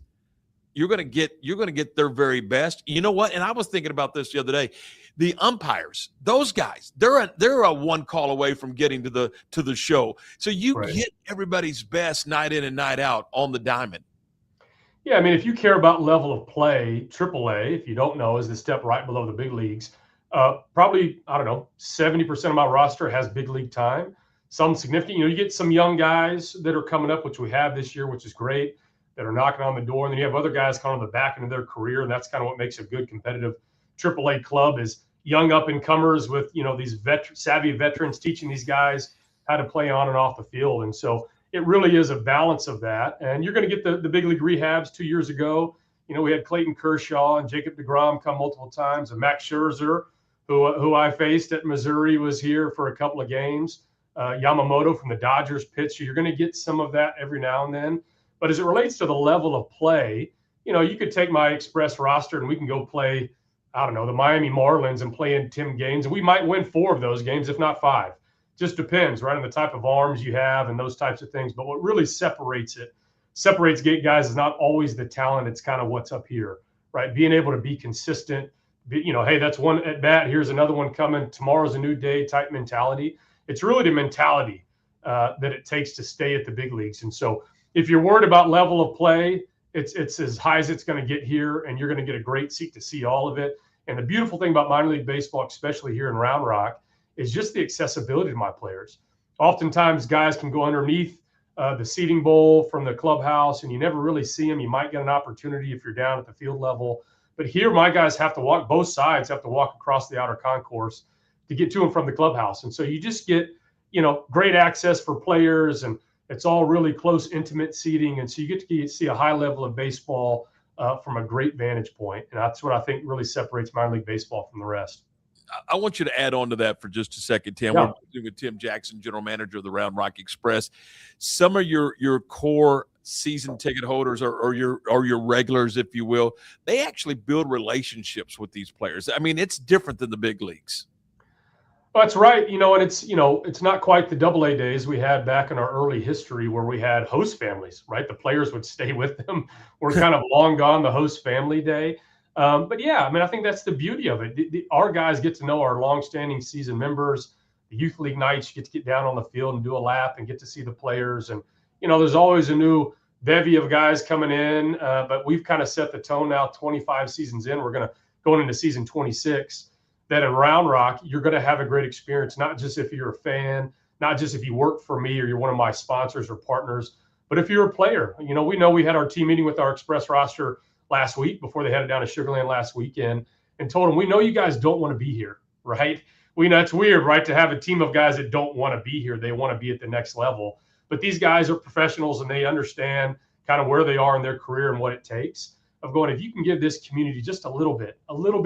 S1: their very best. You know what? And I was thinking about this the other day. The umpires, those guys, they're a one call away from getting to the show. So you get everybody's best night in and night out on the diamond.
S6: Yeah, I mean, if you care about level of play, AAA, if you don't know, is the step right below the big leagues. Probably, 70% of my roster has big league time. Some significant, you get some young guys that are coming up, which we have this year, which is great, that are knocking on the door. And then you have other guys kind of on the back end of their career. And that's kind of what makes a good competitive AAA club, is young up and comers with, these savvy veterans teaching these guys how to play on and off the field. And so it really is a balance of that. And you're going to get the big league rehabs. 2 years ago, we had Clayton Kershaw and Jacob deGrom come multiple times, and Max Scherzer, who I faced at Missouri, was here for a couple of games. Yamamoto from the Dodgers pitched. You're going to get some of that every now and then. But as it relates to the level of play, you could take my Express roster and we can go play, the Miami Marlins and play in 10 games. And we might win 4 of those games, if not 5. Just depends, right, on the type of arms you have and those types of things. But what really separates gate guys is not always the talent. It's kind of what's up here, right? Being able to be consistent. Hey, that's one at bat. Here's another one coming. Tomorrow's a new day type mentality. It's really the mentality that it takes to stay at the big leagues. And so if you're worried about level of play, it's as high as it's going to get here, and you're going to get a great seat to see all of it. And the beautiful thing about minor league baseball, especially here in Round Rock, is just the accessibility to my players. Oftentimes guys can go underneath the seating bowl from the clubhouse and you never really see them. You might get an opportunity if you're down at the field level. But here, my guys have to walk, both sides have to walk across the outer concourse to get to and from the clubhouse. And so you just get, great access for players, and it's all really close, intimate seating. And so you get to see a high level of baseball from a great vantage point. And that's what I think really separates minor league baseball from the rest.
S1: I want you to add on to that for just a second, Tim.
S6: Yeah.
S1: We're with Tim Jackson, general manager of the Round Rock Express. Some of your core season ticket holders or your regulars, if you will, they actually build relationships with these players. I mean, it's different than the big leagues.
S6: Well, that's right. And it's not quite the AA days we had back in our early history where we had host families, right? The players would stay with them. We're kind of long gone the host family day. But yeah, I mean, I think that's the beauty of it. Our guys get to know our longstanding season members. The youth league nights, you get to get down on the field and do a lap and get to see the players. And, there's always a new bevy of guys coming in. But we've kind of set the tone now 25 seasons in. We're going into season 26. That in Round Rock, you're going to have a great experience, not just if you're a fan, not just if you work for me or you're one of my sponsors or partners, but if you're a player. We know we had our team meeting with our Express roster last week before they headed down to Sugar Land last weekend and told them, we know you guys don't want to be here, right? We know it's weird, right, to have a team of guys that don't want to be here. They want to be at the next level. But these guys are professionals and they understand kind of where they are in their career and what it takes of going, if you can give this community just a little bit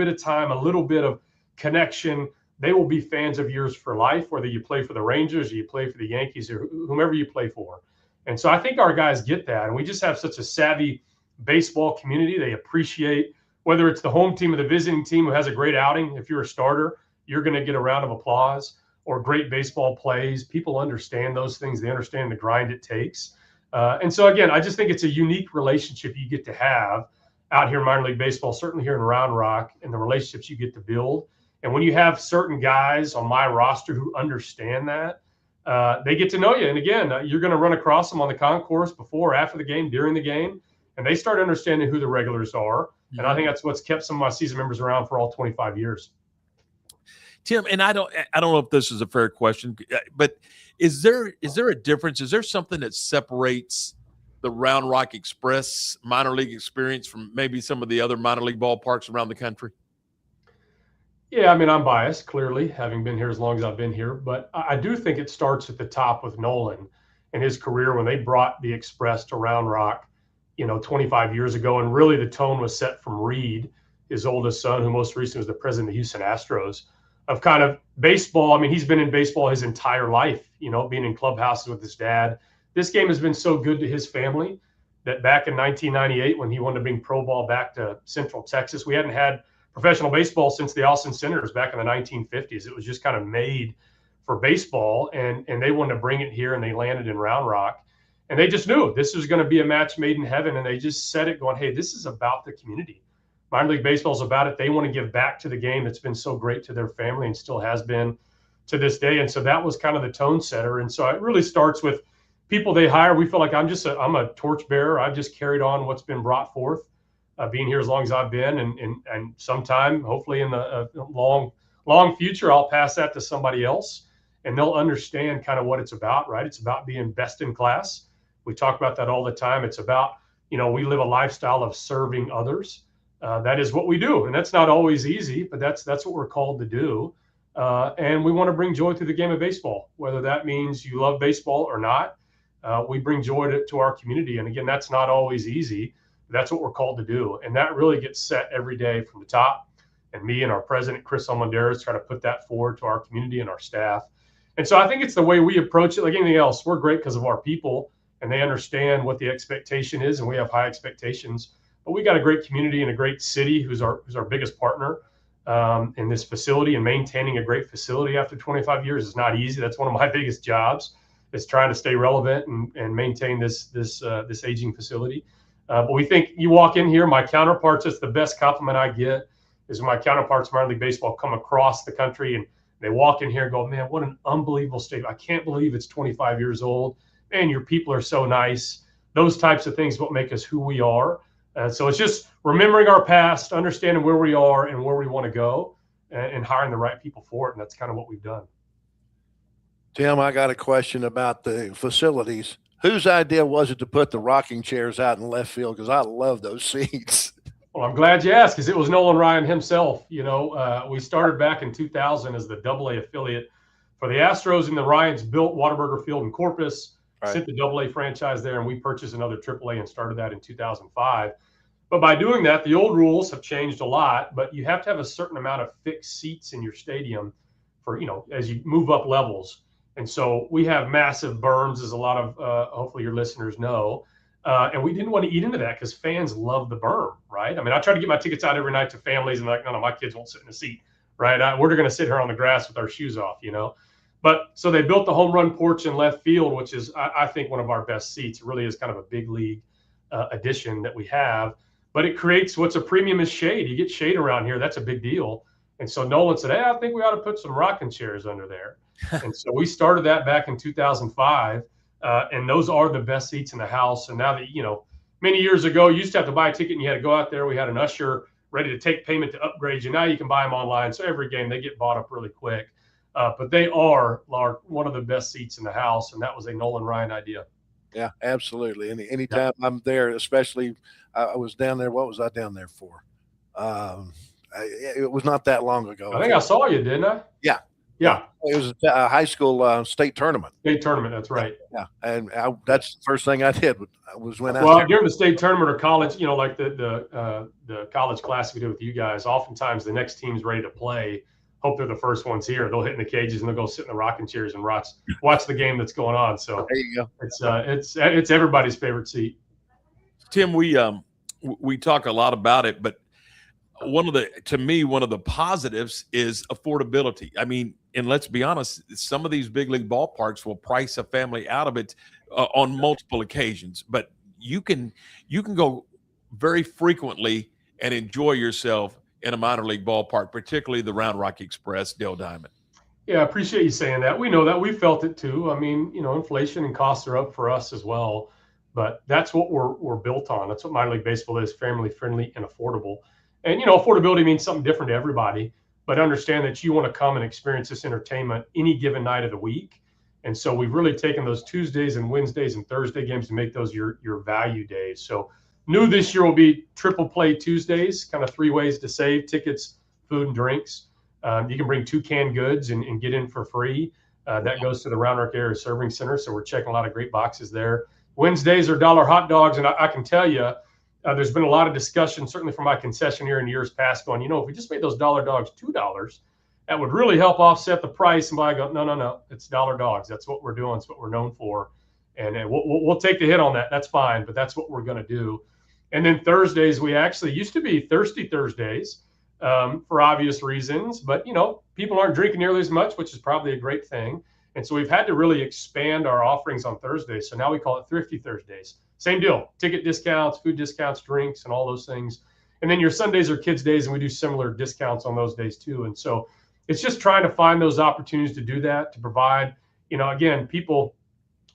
S6: of time, a little bit of connection, they will be fans of yours for life, whether you play for the Rangers or you play for the Yankees or whomever you play for. And so I think our guys get that. And we just have such a savvy baseball community. They appreciate whether it's the home team or the visiting team who has a great outing. If you're a starter, you're going to get a round of applause or great baseball plays. People understand those things. They understand the grind it takes. And so, again, I just think it's a unique relationship you get to have out here in minor league baseball, certainly here in Round Rock, and the relationships you get to build. And when you have certain guys on my roster who understand that, they get to know you. And again, you're going to run across them on the concourse before, after the game, during the game, and they start understanding who the regulars are. Mm-hmm. And I think that's what's kept some of my season members around for all 25 years.
S1: Tim, and I don't know if this is a fair question, but is there a difference? Is there something that separates the Round Rock Express minor league experience from maybe some of the other minor league ballparks around the country?
S6: Yeah, I mean, I'm biased, clearly, having been here as long as I've been here. But I do think it starts at the top with Nolan and his career when they brought the Express to Round Rock, 25 years ago. And really the tone was set from Reed, his oldest son, who most recently was the president of the Houston Astros, of kind of baseball. I mean, he's been in baseball his entire life, being in clubhouses with his dad. This game has been so good to his family that back in 1998, when he wanted to bring pro ball back to Central Texas, we hadn't had professional baseball since the Austin Senators back in the 1950s. It was just kind of made for baseball, and they wanted to bring it here, and they landed in Round Rock. And they just knew this was going to be a match made in heaven, and they just said it going, hey, this is about the community. Minor league baseball is about it. They want to give back to the game that's been so great to their family and still has been to this day. And so that was kind of the tone setter. And so it really starts with people they hire. We feel like I'm a torchbearer. I've just carried on what's been brought forth. Being here as long as I've been, and sometime, hopefully in the long future, I'll pass that to somebody else, and they'll understand kind of what it's about, right? It's about being best in class. We talk about that all the time. It's about, we live a lifestyle of serving others. That is what we do, and that's not always easy, but that's what we're called to do. And we want to bring joy to the game of baseball, whether that means you love baseball or not. We bring joy to our community, and again, that's not always easy. That's what we're called to do. And that really gets set every day from the top. And me and our president, Chris Almonderas, try to put that forward to our community and our staff. And so I think it's the way we approach it. Like anything else, we're great because of our people, and they understand what the expectation is, and we have high expectations. But we got a great community and a great city who's our biggest partner in this facility. And maintaining a great facility after 25 years is not easy. That's one of my biggest jobs, is trying to stay relevant and maintain this aging facility. But we think you walk in here, my counterparts, it's the best compliment I get is when my counterparts in minor league baseball come across the country and they walk in here and go, man, what an unbelievable stadium. I can't believe it's 25 years old. Man, your people are so nice. Those types of things what make us who we are. So it's just remembering our past, understanding where we are and where we want to go, and hiring the right people for it. And that's kind of what we've done.
S2: Tim, I got a question about the facilities. Whose idea was it to put the rocking chairs out in left field? Because I love those seats.
S6: Well, I'm glad you asked, because it was Nolan Ryan himself. We started back in 2000 as the AA affiliate for the Astros, and the Ryans built Whataburger Field in Corpus, right. Sent the AA franchise there, and we purchased another AAA and started that in 2005. But by doing that, the old rules have changed a lot, but you have to have a certain amount of fixed seats in your stadium for, as you move up levels. And so we have massive berms, as a lot of hopefully your listeners know. And we didn't want to eat into that because fans love the berm, right? I mean, I try to get my tickets out every night to families, and like, no, my kids won't sit in a seat right? We're going to sit here on the grass with our shoes off, But so they built the home run porch in left field, which is, I think, one of our best seats. It really is kind of a big league addition that we have. But it creates what's a premium is shade. You get shade around here. That's a big deal. And so Nolan said, hey, I think we ought to put some rocking chairs under there. And so we started that back in 2005. And those are the best seats in the house. And now that, many years ago, you used to have to buy a ticket and you had to go out there. We had an usher ready to take payment to upgrade you. Now you can buy them online. So every game they get bought up really quick. But they are one of the best seats in the house. And that was a Nolan Ryan idea.
S2: Yeah, absolutely. And anytime I'm there, especially I was down there. What was I down there for? It was not that long ago.
S6: I think I saw you, didn't I?
S2: Yeah.
S6: Yeah.
S2: It was a high school state tournament.
S6: State tournament, that's right.
S2: Yeah, and that's the first thing I did was when
S6: during the state tournament or college, like the college class we did with you guys, oftentimes the next team's ready to play. Hope they're the first ones here. They'll hit in the cages and they'll go sit in the rocking chairs and watch the game that's going on. So
S2: there you
S6: go. It's everybody's favorite seat.
S1: Tim, we talk a lot about it, but one of the positives is affordability. I mean, and let's be honest, some of these big league ballparks will price a family out of it on multiple occasions, but you can go very frequently and enjoy yourself in a minor league ballpark, particularly the Round Rock Express, Dale Diamond.
S6: Yeah, I appreciate you saying that. We know that. We felt it too. I mean, inflation and costs are up for us as well, but that's what we're built on. That's what minor league baseball is: family friendly and affordable. And, affordability means something different to everybody, but understand that you want to come and experience this entertainment any given night of the week. And so we've really taken those Tuesdays and Wednesdays and Thursday games to make those your value days. So new this year will be triple play Tuesdays, kind of 3 ways to save: tickets, food, and drinks. You can bring 2 canned goods and get in for free. That goes to the Round Rock Area Serving Center. So we're checking a lot of great boxes there. Wednesdays are $1 hot dogs. And I can tell you, there's been a lot of discussion, certainly from my concessionaire in years past, going, if we just made those $1 dogs $2, that would really help offset the price. And I go, no, it's $1 dogs. That's what we're doing. It's what we're known for. And we'll take the hit on that. That's fine, but that's what we're going to do. And then Thursdays, we actually used to be Thirsty Thursdays for obvious reasons. But, people aren't drinking nearly as much, which is probably a great thing. And so we've had to really expand our offerings on Thursdays. So now we call it Thrifty Thursdays. Same deal: ticket discounts, food discounts, drinks, and all those things. And then your Sundays are kids' days, and we do similar discounts on those days too. And so it's just trying to find those opportunities to do that, to provide, again, people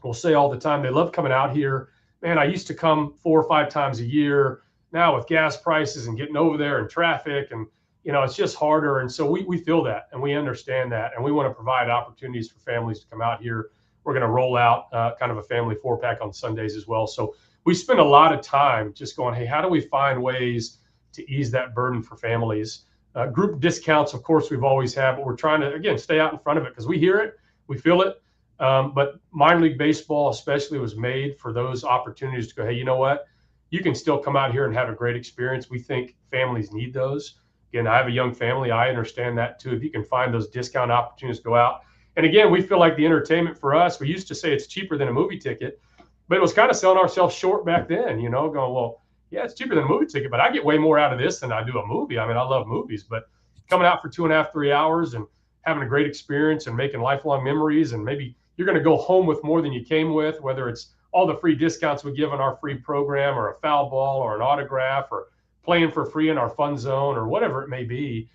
S6: will say all the time they love coming out here. Man, I used to come 4 or 5 times a year. Now with gas prices and getting over there and traffic, and it's just harder. And so we feel that, and we understand that, and we want to provide opportunities for families to come out here. We're going to roll out kind of a family 4-pack on Sundays as well. So we spend a lot of time just going, hey, how do we find ways to ease that burden for families? Group discounts, of course, we've always had, but we're trying to, again, stay out in front of it because we hear it, we feel it. But minor league baseball especially was made for those opportunities to go, hey, you know what? You can still come out here and have a great experience. We think families need those. Again, I have a young family. I understand that too. If you can find those discount opportunities to go out. And again, we feel like the entertainment for us, we used to say it's cheaper than a movie ticket, but it was kind of selling ourselves short back then, going, well, yeah, it's cheaper than a movie ticket, but I get way more out of this than I do a movie. I mean, I love movies, but coming out for 2.5, 3 hours and having a great experience and making lifelong memories, and maybe you're going to go home with more than you came with, whether it's all the free discounts we give in our free program, or a foul ball, or an autograph, or playing for free in our fun zone, or whatever it may be.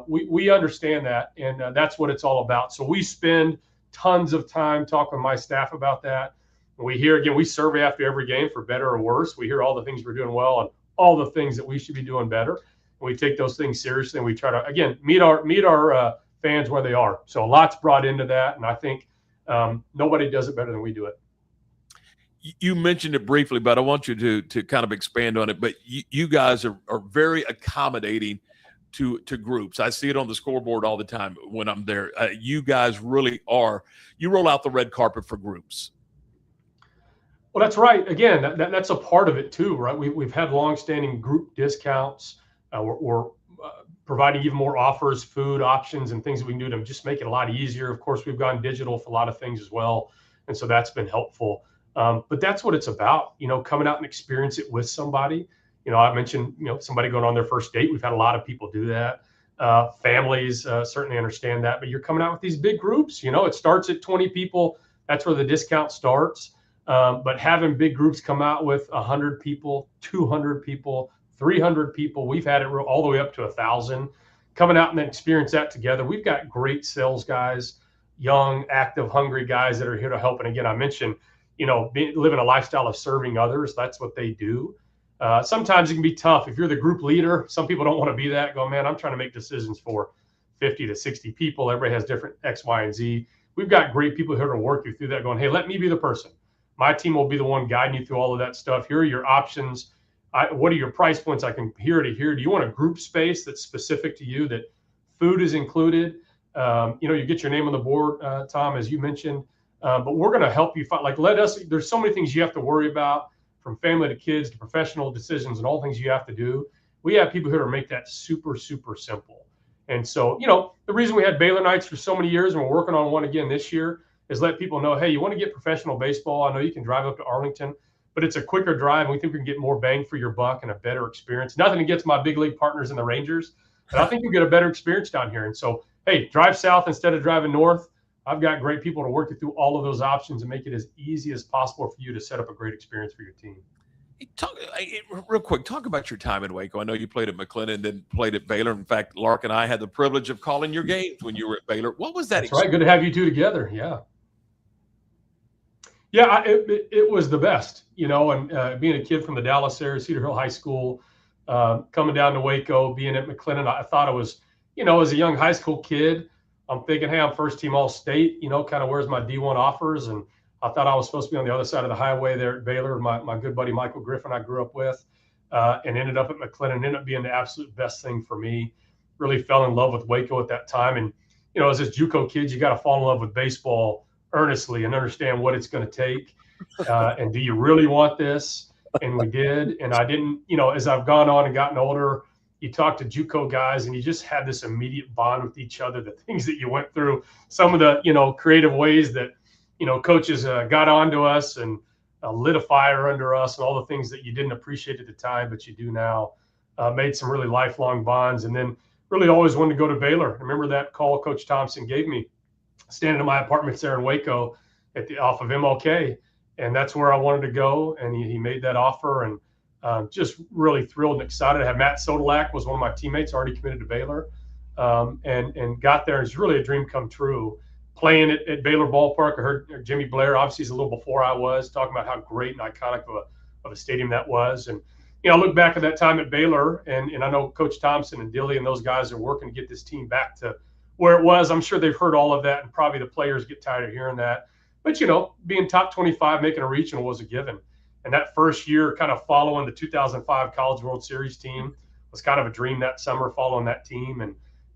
S6: We understand that, and that's what it's all about. So we spend tons of time talking with my staff about that. And we hear, again, we survey after every game for better or worse. We hear all the things we're doing well and all the things that we should be doing better. And we take those things seriously, and we try to, again, meet our fans where they are. So a lot's brought into that, and I think nobody does it better than we do it.
S1: You mentioned it briefly, but I want you to kind of expand on it. But you guys are very accommodating to groups. I see it on the scoreboard all the time when I'm there. You guys really are. You roll out the red carpet for groups.
S6: Well, that's right. Again, that's a part of it too, right? We've had longstanding group discounts. We're providing even more offers, food options, and things that we can do to just make it a lot easier. Of course, we've gone digital for a lot of things as well, and so that's been helpful. But that's what it's about, coming out and experience it with somebody. I mentioned, somebody going on their first date. We've had a lot of people do that. Families certainly understand that, but you're coming out with these big groups. It starts at 20 people. That's where the discount starts. But having big groups come out with 100 people, 200 people, 300 people, we've had it all the way up to 1,000 coming out and then experience that together. We've got great sales guys, young, active, hungry guys that are here to help. And again, I mentioned, living a lifestyle of serving others. That's what they do. Sometimes it can be tough. If you're the group leader, some people don't want to be that. Go, man, I'm trying to make decisions for 50 to 60 people. Everybody has different X, Y, and Z. We've got great people here to work you through that going, hey, let me be the person. My team will be the one guiding you through all of that stuff. Here are your options. What are your price points? I can here to here. Do you want a group space that's specific to you, that food is included? You get your name on the board, Tom, as you mentioned. But we're going to help you find, there's so many things you have to worry about, from family to kids to professional decisions and all things you have to do. We have people here to make that super, super simple. And so, the reason we had Baylor nights for so many years, and we're working on one again this year, is let people know, hey, you want to get professional baseball? I know you can drive up to Arlington, but it's a quicker drive, and we think we can get more bang for your buck and a better experience. Nothing against my big league partners in the Rangers, but I think you'll get a better experience down here. And so, hey, drive south instead of driving north. I've got great people to work you through all of those options and make it as easy as possible for you to set up a great experience for your team.
S1: Real quick, talk about your time in Waco. I know you played at McLennan, then played at Baylor. In fact, Lark and I had the privilege of calling your games when you were at Baylor. What was that?
S6: That's right. Good to have you two together. Yeah. Yeah, it was the best, and being a kid from the Dallas area, Cedar Hill High School, coming down to Waco, being at McLennan, I thought it was, as a young high school kid, I'm thinking, hey, I'm first team All-State, kind of where's my D1 offers? And I thought I was supposed to be on the other side of the highway there at Baylor. My good buddy Michael Griffin I grew up with, and ended up at McLennan, ended up being the absolute best thing for me. Really fell in love with Waco at that time. And, as this JUCO kid, you got to fall in love with baseball earnestly and understand what it's going to take. And do you really want this? And we did. And I didn't, as I've gone on and gotten older, you talk to JUCO guys and you just had this immediate bond with each other, the things that you went through, some of the, creative ways that, coaches got onto us and lit a fire under us, and all the things that you didn't appreciate at the time, but you do now, made some really lifelong bonds. And then really always wanted to go to Baylor. I remember that call Coach Thompson gave me, standing in my apartments there in Waco off of MLK. And that's where I wanted to go. And he made that offer, and just really thrilled and excited. I had Matt Sodolak was one of my teammates, already committed to Baylor, and got there. It's really a dream come true. Playing at Baylor Ballpark, I heard Jimmy Blair, obviously he's a little before I was, talking about how great and iconic of a stadium that was. And, I look back at that time at Baylor, and I know Coach Thompson and Dilly and those guys are working to get this team back to where it was. I'm sure they've heard all of that, and probably the players get tired of hearing that. But, being top 25, making a regional was a given. And that first year, kind of following the 2005 College World Series team, was kind of a dream that summer, following that team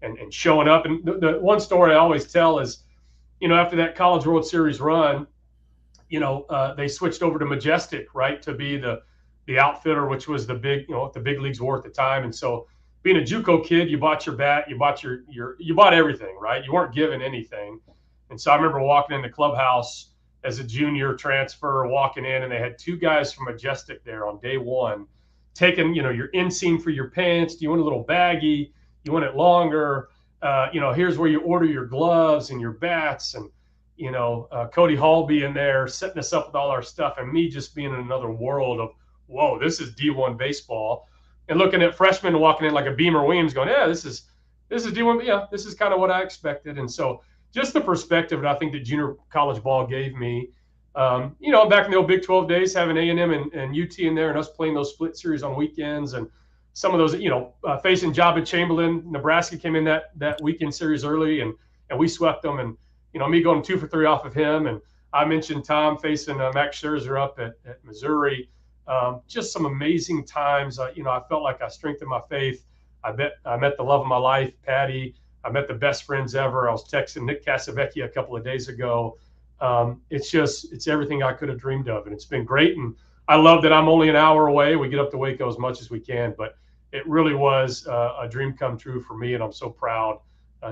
S6: and showing up. And the one story I always tell is, after that College World Series run, they switched over to Majestic, right, to be the outfitter, which was the big, what the big leagues were at the time. And so, being a JUCO kid, you bought your bat, you bought you bought everything, right? You weren't given anything. And so I remember walking in the clubhouse as a junior transfer, walking in, and they had two guys from Majestic there on day one, taking, your inseam for your pants. Do you want a little baggy? You want it longer? Here's where you order your gloves and your bats. And, Cody Hall being there, setting us up with all our stuff, and me just being in another world of, whoa, this is D1 baseball. And looking at freshmen walking in like a Beamer Williams going, yeah, this is D1. Yeah, this is kind of what I expected. And so just the perspective that I think that junior college ball gave me, back in the old Big 12 days, having A&M and UT in there, and us playing those split series on weekends, and some of those, facing Jabba Chamberlain. Nebraska came in that weekend series early, and we swept them. And, me going 2 for 3 off of him. And I mentioned Tom facing Max Scherzer up at Missouri. Just some amazing times. I felt like I strengthened my faith. I met the love of my life, Patty. I met the best friends ever. I was texting Nick Casavecchia a couple of days ago. It's everything I could have dreamed of, and it's been great. And I love that I'm only an hour away. We get up to Waco as much as we can, but it really was a dream come true for me, and I'm so proud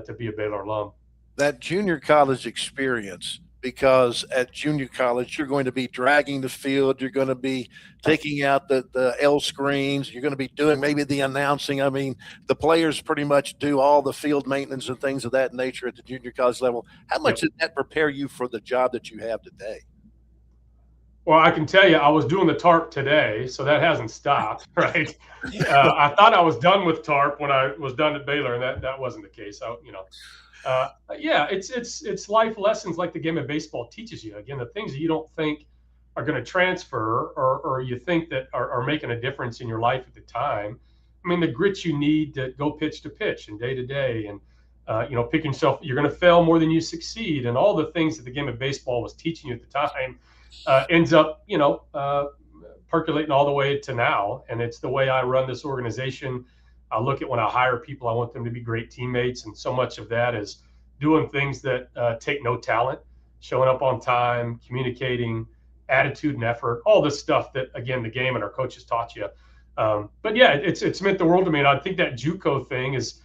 S6: to be a Baylor alum.
S2: That junior college experience because at junior college, you're going to be dragging the field. You're going to be taking out the L screens. You're going to be doing maybe the announcing. I mean, the players pretty much do all the field maintenance and things of that nature at the junior college level. How much did that prepare you for the job that you have today?
S6: Well, I can tell you, I was doing the tarp today, so that hasn't stopped, right? I thought I was done with tarp when I was done at Baylor, and that wasn't the case. It's life lessons like the game of baseball teaches you. Again, the things that you don't think are going to transfer or you think that are making a difference in your life at the time. I mean, the grit you need to go pitch to pitch and day to day, and picking yourself. You're going to fail more than you succeed, and all the things that the game of baseball was teaching you at the time. Ends up, percolating all the way to now. And it's the way I run this organization. I look at when I hire people, I want them to be great teammates. And so much of that is doing things that take no talent, showing up on time, communicating, attitude and effort, all this stuff that, again, the game and our coaches taught you. But yeah, it's meant the world to me. And I think that JUCO thing is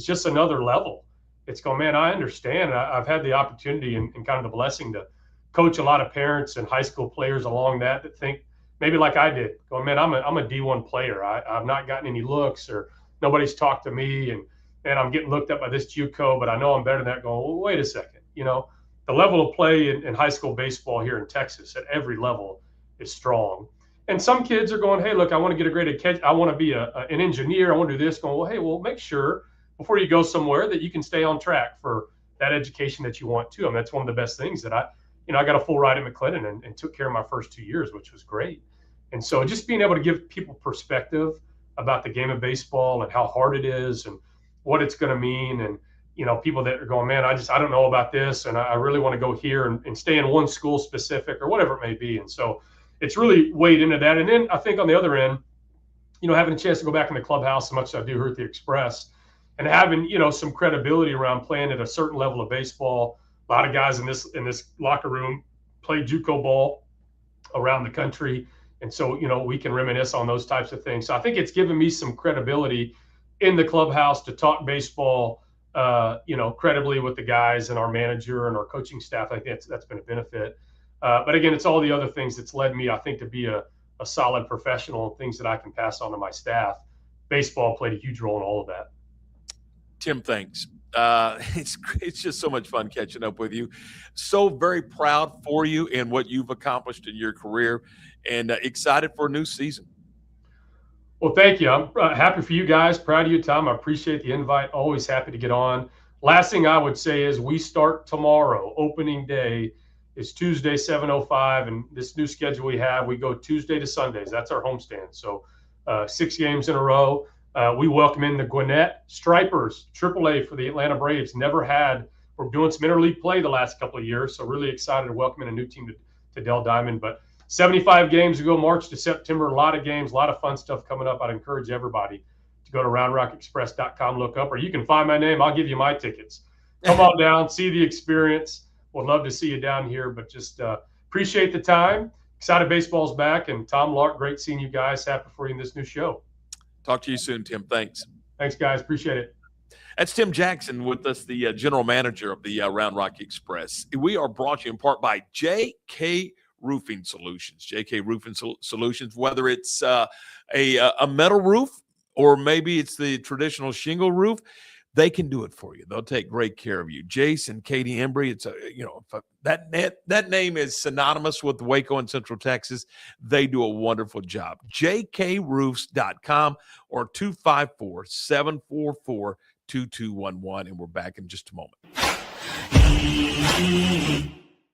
S6: just another level. It's going, man, I understand. I've had the opportunity and kind of the blessing to coach a lot of parents and high school players along that think maybe like I did, going, man, I'm a D1 player. I've not gotten any looks or nobody's talked to me, and I'm getting looked at by this JUCO, but I know I'm better than that. Going, well, wait a second, the level of play in high school baseball here in Texas at every level is strong. And some kids are going, hey, look, I want to get a great education. I want to be an engineer. I want to do this. Going, well, hey, make sure before you go somewhere that you can stay on track for that education that you want to. And that's one of the best things that I got a full ride at McLennan and took care of my first 2 years, which was great. And so just being able to give people perspective about the game of baseball and how hard it is and what it's going to mean. And, people that are going, man, I don't know about this. And I really want to go here and stay in one school specific or whatever it may be. And so it's really weighed into that. And then I think on the other end, having a chance to go back in the clubhouse as much as I do here at the Express and having, some credibility around playing at a certain level of baseball. A lot of guys in this locker room play JUCO ball around the country. And so, we can reminisce on those types of things. So I think it's given me some credibility in the clubhouse to talk baseball, credibly with the guys and our manager and our coaching staff. I think that's been a benefit. But again, it's all the other things that's led me, I think, to be a solid professional and things that I can pass on to my staff. Baseball played a huge role in all of that.
S1: Tim, thanks. It's just so much fun catching up with you. So very proud for you and what you've accomplished in your career, and excited for a new season.
S6: Well, thank you. I'm happy for you guys. Proud of you, Tom. I appreciate the invite. Always happy to get on. Last thing I would say is we start tomorrow. Opening day is Tuesday, 7:05, and this new schedule we have, we go Tuesday to Sundays. That's our homestand. So 6 games in a row. We welcome in the Gwinnett Stripers, AAA for the Atlanta Braves. We're doing some interleague play the last couple of years, so really excited to welcome in a new team to Dell Diamond. But 75 games to go, March to September, a lot of games, a lot of fun stuff coming up. I'd encourage everybody to go to roundrockexpress.com, look up, or you can find my name. I'll give you my tickets. Come on down, see the experience. Would love to see you down here, but just appreciate the time. Excited baseball's back, and Tom Lark, great seeing you guys. Happy for you in this new show.
S1: Talk to you soon, Tim. Thanks.
S6: Thanks, guys. Appreciate it.
S1: That's Tim Jackson with us, the general manager of the Round Rock Express. We are brought to you in part by J.K. Roofing Solutions. J.K. Roofing Solutions, whether it's a metal roof or maybe it's the traditional shingle roof, they can do it for you. They'll take great care of you. Jason, Katie Embry, it's that name is synonymous with Waco and Central Texas. They do a wonderful job. jkroofs.com or 254-744-2211. And we're back in just a moment.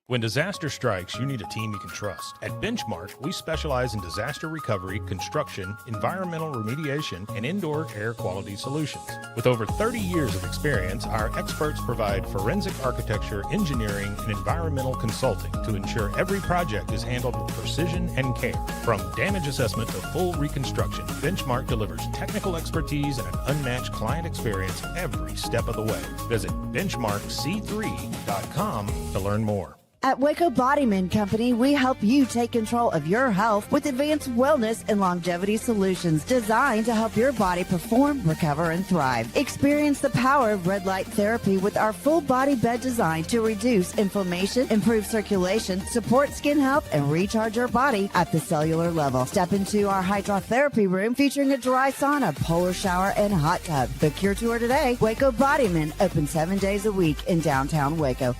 S4: When disaster strikes, you need a team you can trust. At Benchmark, we specialize in disaster recovery, construction, environmental remediation, and indoor air quality solutions. With over 30 years of experience, our experts provide forensic architecture, engineering, and environmental consulting to ensure every project is handled with precision and care. From damage assessment to full reconstruction, Benchmark delivers technical expertise and an unmatched client experience every step of the way. Visit benchmarkc3.com to learn more.
S3: At Waco Bodyman Company, we help you take control of your health with advanced wellness and longevity solutions designed to help your body perform, recover, and thrive. Experience the power of red light therapy with our full body bed design to reduce inflammation, improve circulation, support skin health, and recharge your body at the cellular level. Step into our hydrotherapy room featuring a dry sauna, polar shower, and hot tub. Book your tour today. Waco Bodyman, open 7 days a week in downtown Waco.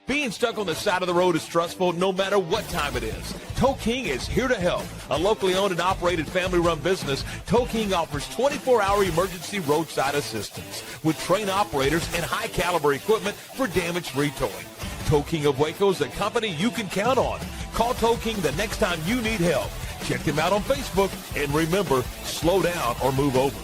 S1: Being stuck on the side of the road is stressful no matter what time it is. Tow King is here to help. A locally owned and operated family-run business, Tow King offers 24-hour emergency roadside assistance with trained operators and high-caliber equipment for damage-free towing. Tow King of Waco is a company you can count on. Call Tow King the next time you need help. Check them out on Facebook, and remember, slow down or move over.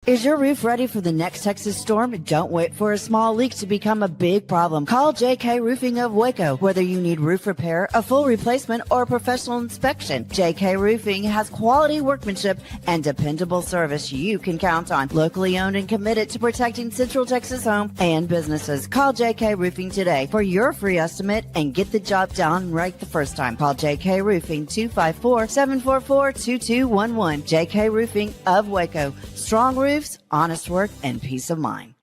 S3: Is your roof ready for the next Texas storm? Don't wait for a small leak to become a big problem. Call JK Roofing of Waco. Whether you need roof repair, a full replacement, or a professional inspection, JK Roofing has quality workmanship and dependable service you can count on. Locally owned and committed to protecting Central Texas homes and businesses. Call JK Roofing today for your free estimate and get the job done right the first time. Call JK Roofing 254-744-2211. JK Roofing of Waco. Strong roofs, honest work, and peace of mind.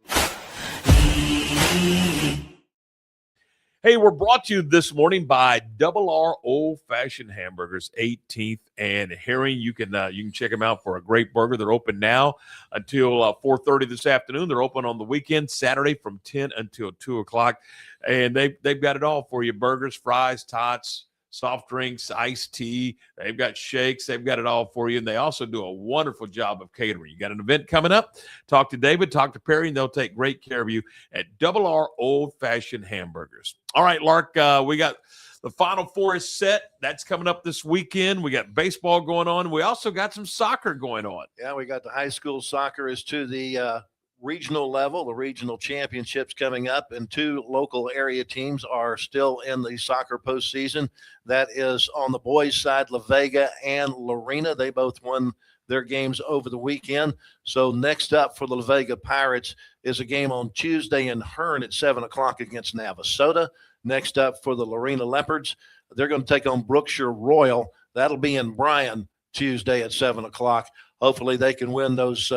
S1: Hey, we're brought to you this morning by Double R Old Fashioned Hamburgers, 18th and Herring. You can check them out for a great burger. They're open now until 4:30 this afternoon. They're open on the weekend, Saturday from 10 until 2 o'clock. And they've got it all for you: burgers, fries, tots, soft drinks, iced tea. They've got shakes. They've got it all for you. And they also do a wonderful job of catering. You got an event coming up? Talk to David, talk to Perry, and they'll take great care of you at Double R Old Fashioned Hamburgers. All right, Lark, we got the Final Four is set. That's coming up this weekend. We got baseball going on. We also got some soccer going on.
S2: Yeah, we got the high school soccer is to the regional level, the regional championships coming up, and two local area teams are still in the soccer postseason. That is on the boys' side, La Vega and Lorena. They both won their games over the weekend. So next up for the La Vega Pirates is a game on Tuesday in Hearn at 7 o'clock against Navasota. Next up for the Lorena Leopards, they're going to take on Brookshire Royal. That'll be in Bryan Tuesday at 7 o'clock. Hopefully they can win those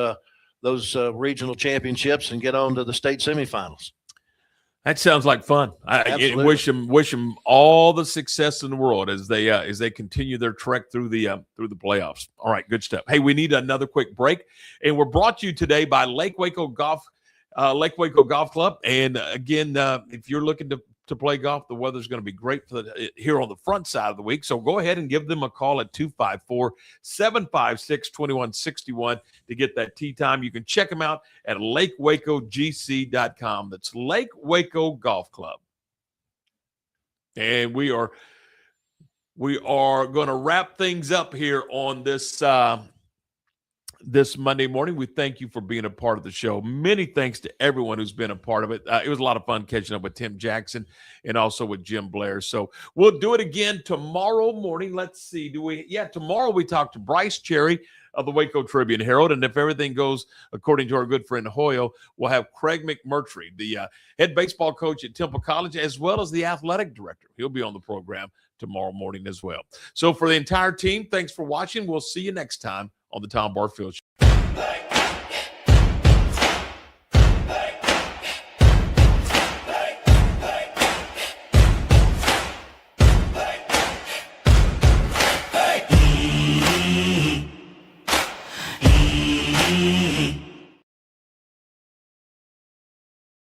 S2: regional championships and get on to the state semifinals.
S1: That sounds like fun. I wish them all the success in the world as they continue their trek through the playoffs. All right, good stuff. Hey, we need another quick break, and we're brought to you today by Lake Waco Golf Club. And again, if you're looking to play golf, the weather's going to be great here on the front side of the week. So go ahead and give them a call at 254-756-2161 to get that tee time. You can check them out at lakewacogc.com. That's Lake Waco Golf Club. And we are going to wrap things up here on this Monday morning. We thank you for being a part of the show. Many thanks to everyone who's been a part of it. It was a lot of fun catching up with Tim Jackson and also with Jim Blair. So we'll do it again tomorrow morning. Let's see. Tomorrow we talk to Bryce Cherry of the Waco Tribune Herald. And if everything goes according to our good friend Hoyle, we'll have Craig McMurtry, the head baseball coach at Temple College, as well as the athletic director. He'll be on the program tomorrow morning as well. So for the entire team, thanks for watching. We'll see you next time on the Tom Barfield Show.